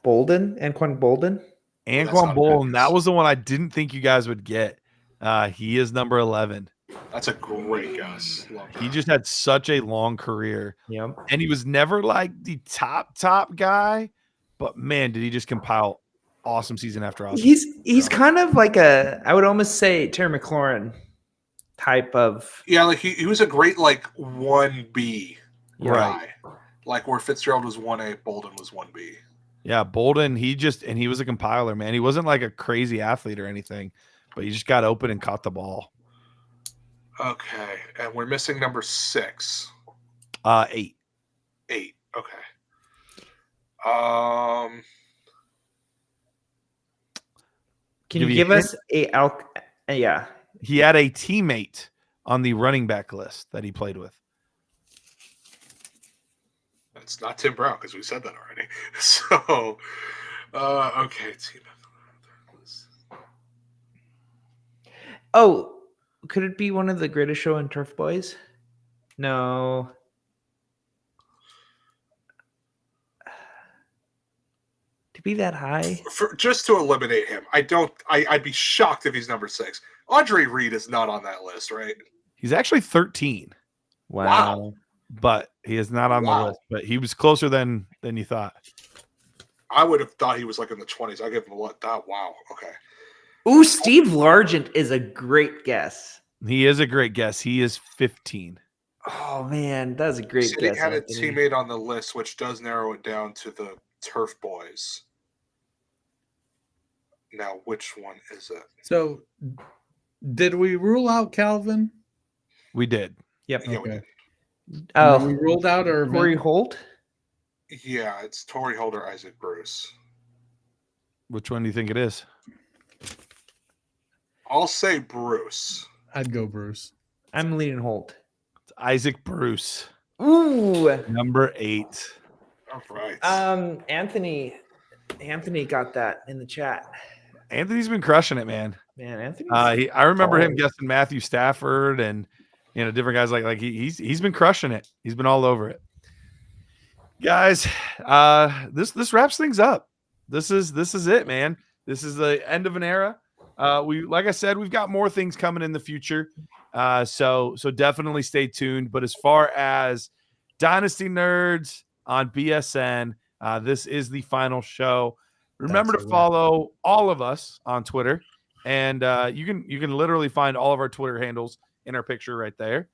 Bolden? Anquan Bolden?
That's not
Anquan
a
Bolden.
bad
That
guess.
was the one I didn't think you guys would get. He is number 11.
That's a great guess. Love
He
that.
just had such a long career.
Yep.
And he was never like the top guy. But man, did he just compile awesome season after awesome.
He's kind of like I would almost say Terry McLaurin type of.
Yeah, like he was a great like 1B
Yeah.
guy. Like where Fitzgerald was 1A, Bolden was 1B.
Yeah, Bolden, he was a compiler, man. He wasn't like a crazy athlete or anything, but he just got open and caught the ball.
Okay, and we're missing number 6.
8.
8. Okay.
Can
Give
you
you a
give
hint?
us a yeah?
He had a teammate on the running back list that he played with.
It's not Tim Brown because we said that already. So, okay, team.
Oh, could it be one of the Greatest Show and Turf Boys? No. To be that high?
Just to eliminate him, I'd be shocked if he's number 6. Andre Reed is not on that list, right?
He's actually 13,
Wow.
but he is not on the list. But he was closer than you thought.
I would have thought he was like in the 20s. I'll give him that. Wow. Okay.
Ooh, Steve Largent is a great guess.
He is a great guess. He is 15.
Oh man, that's a great
City
guess.
had a
Anthony.
teammate on the list, which does narrow it down to the Turf Boys. Now, which one is it?
So, did we rule out Calvin?
We did.
Yep.
Yeah, we did.
And then we ruled out Irvin.
Corey Holt.
Yeah, it's Torrey Holder, Isaac Bruce.
Which one do you think it is?
I'll say Bruce.
I'd go Bruce.
I'm leading Holt.
It's Isaac Bruce,
Ooh.
number 8.
All right.
Anthony got that in the chat.
Anthony's been crushing it, man.
Man, Anthony.
I remember him guessing Matthew Stafford and different guys like he's been crushing it. He's been all over it. Guys, this wraps things up. This is it, man. This is the end of an era. Like I said, we've got more things coming in the future. So definitely stay tuned. But as far as Dynasty Nerds on BSN, this is the final show. Remember to follow all of us on Twitter, and you can literally find all of our Twitter handles in our picture right there.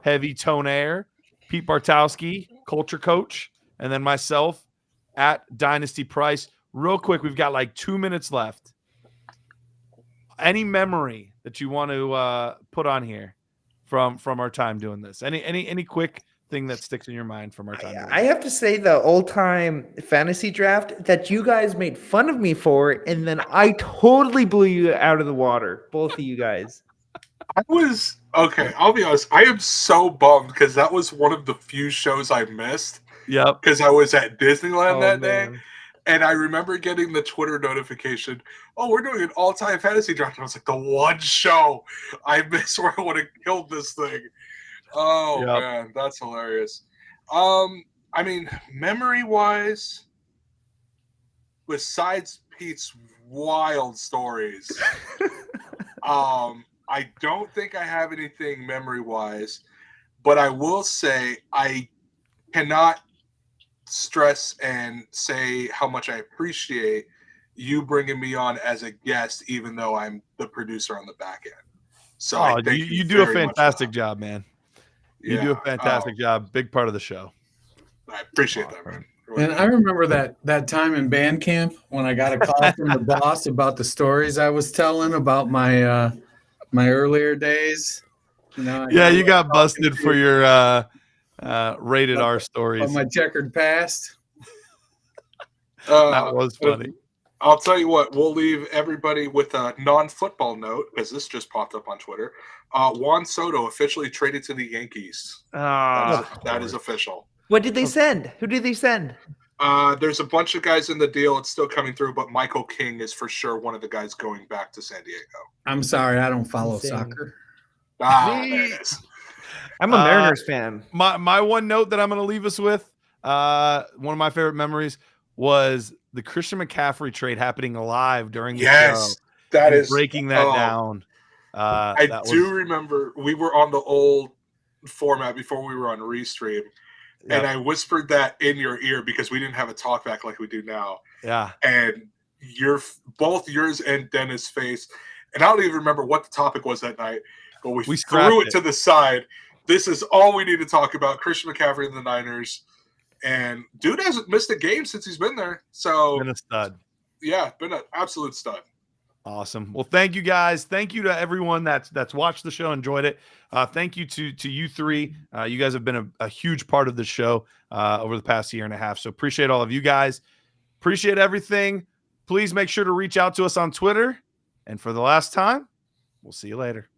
Heavy Tone Air, Pete Bartausky, Culture Coach, and then myself at Dynasty Price. Real quick, we've got like 2 minutes left. Any memory that you want to put on here from our time doing this? Any quick thing that sticks in your mind from our time?
I have to say the old-time fantasy draft that you guys made fun of me for, and then I totally blew you out of the water, both of you guys.
I'll be honest. I am so bummed because that was one of the few shows I missed.
Yep.
Because I was at Disneyland that day.
Man.
And I remember getting the Twitter notification, oh, we're doing an all-time fantasy draft. And I was like, the one show I missed where I would have killed this thing. Oh,
Yep.
man, that's hilarious. I mean, memory-wise, besides Pete's wild stories, I don't think I have anything memory-wise. But I will say I cannot stress and say how much I appreciate you bringing me on as a guest, even though I'm the producer on the back end. So
you do a fantastic job, man. You do a fantastic job. Big part of the show.
I appreciate that, man.
And I remember that time in band camp when I got a call from the boss about the stories I was telling about my my earlier days.
You got busted for your rated R stories.
Of my checkered past.
That was funny.
I'll tell you what, we'll leave everybody with a non-football note, because this just popped up on Twitter. Juan Soto officially traded to the Yankees. That is official.
What did they send? Who did they send?
There's a bunch of guys in the deal. It's still coming through, but Michael King is for sure one of the guys going back to San Diego.
I'm sorry, I don't follow soccer.
There it is.
I'm a Mariners fan.
My one note that I'm going to leave us with, one of my favorite memories was the Christian McCaffrey trade happening live during the show.
That is
breaking that down.
I do remember we were on the old format before we were on Restream, and I whispered that in your ear because we didn't have a talkback like we do now.
Yeah.
And both yours and Dennis' face, and I don't even remember what the topic was that night, but we threw it to the side. This is all we need to talk about. Christian McCaffrey and the Niners. And dude hasn't missed a game since he's been there. So
Been a stud.
Yeah, been an absolute stud.
Awesome. Well, thank you guys. Thank you to everyone that's watched the show, enjoyed it. Thank you to you three. You guys have been a huge part of the show over the past year and a half. So appreciate all of you guys. Appreciate everything. Please make sure to reach out to us on Twitter. And for the last time, we'll see you later.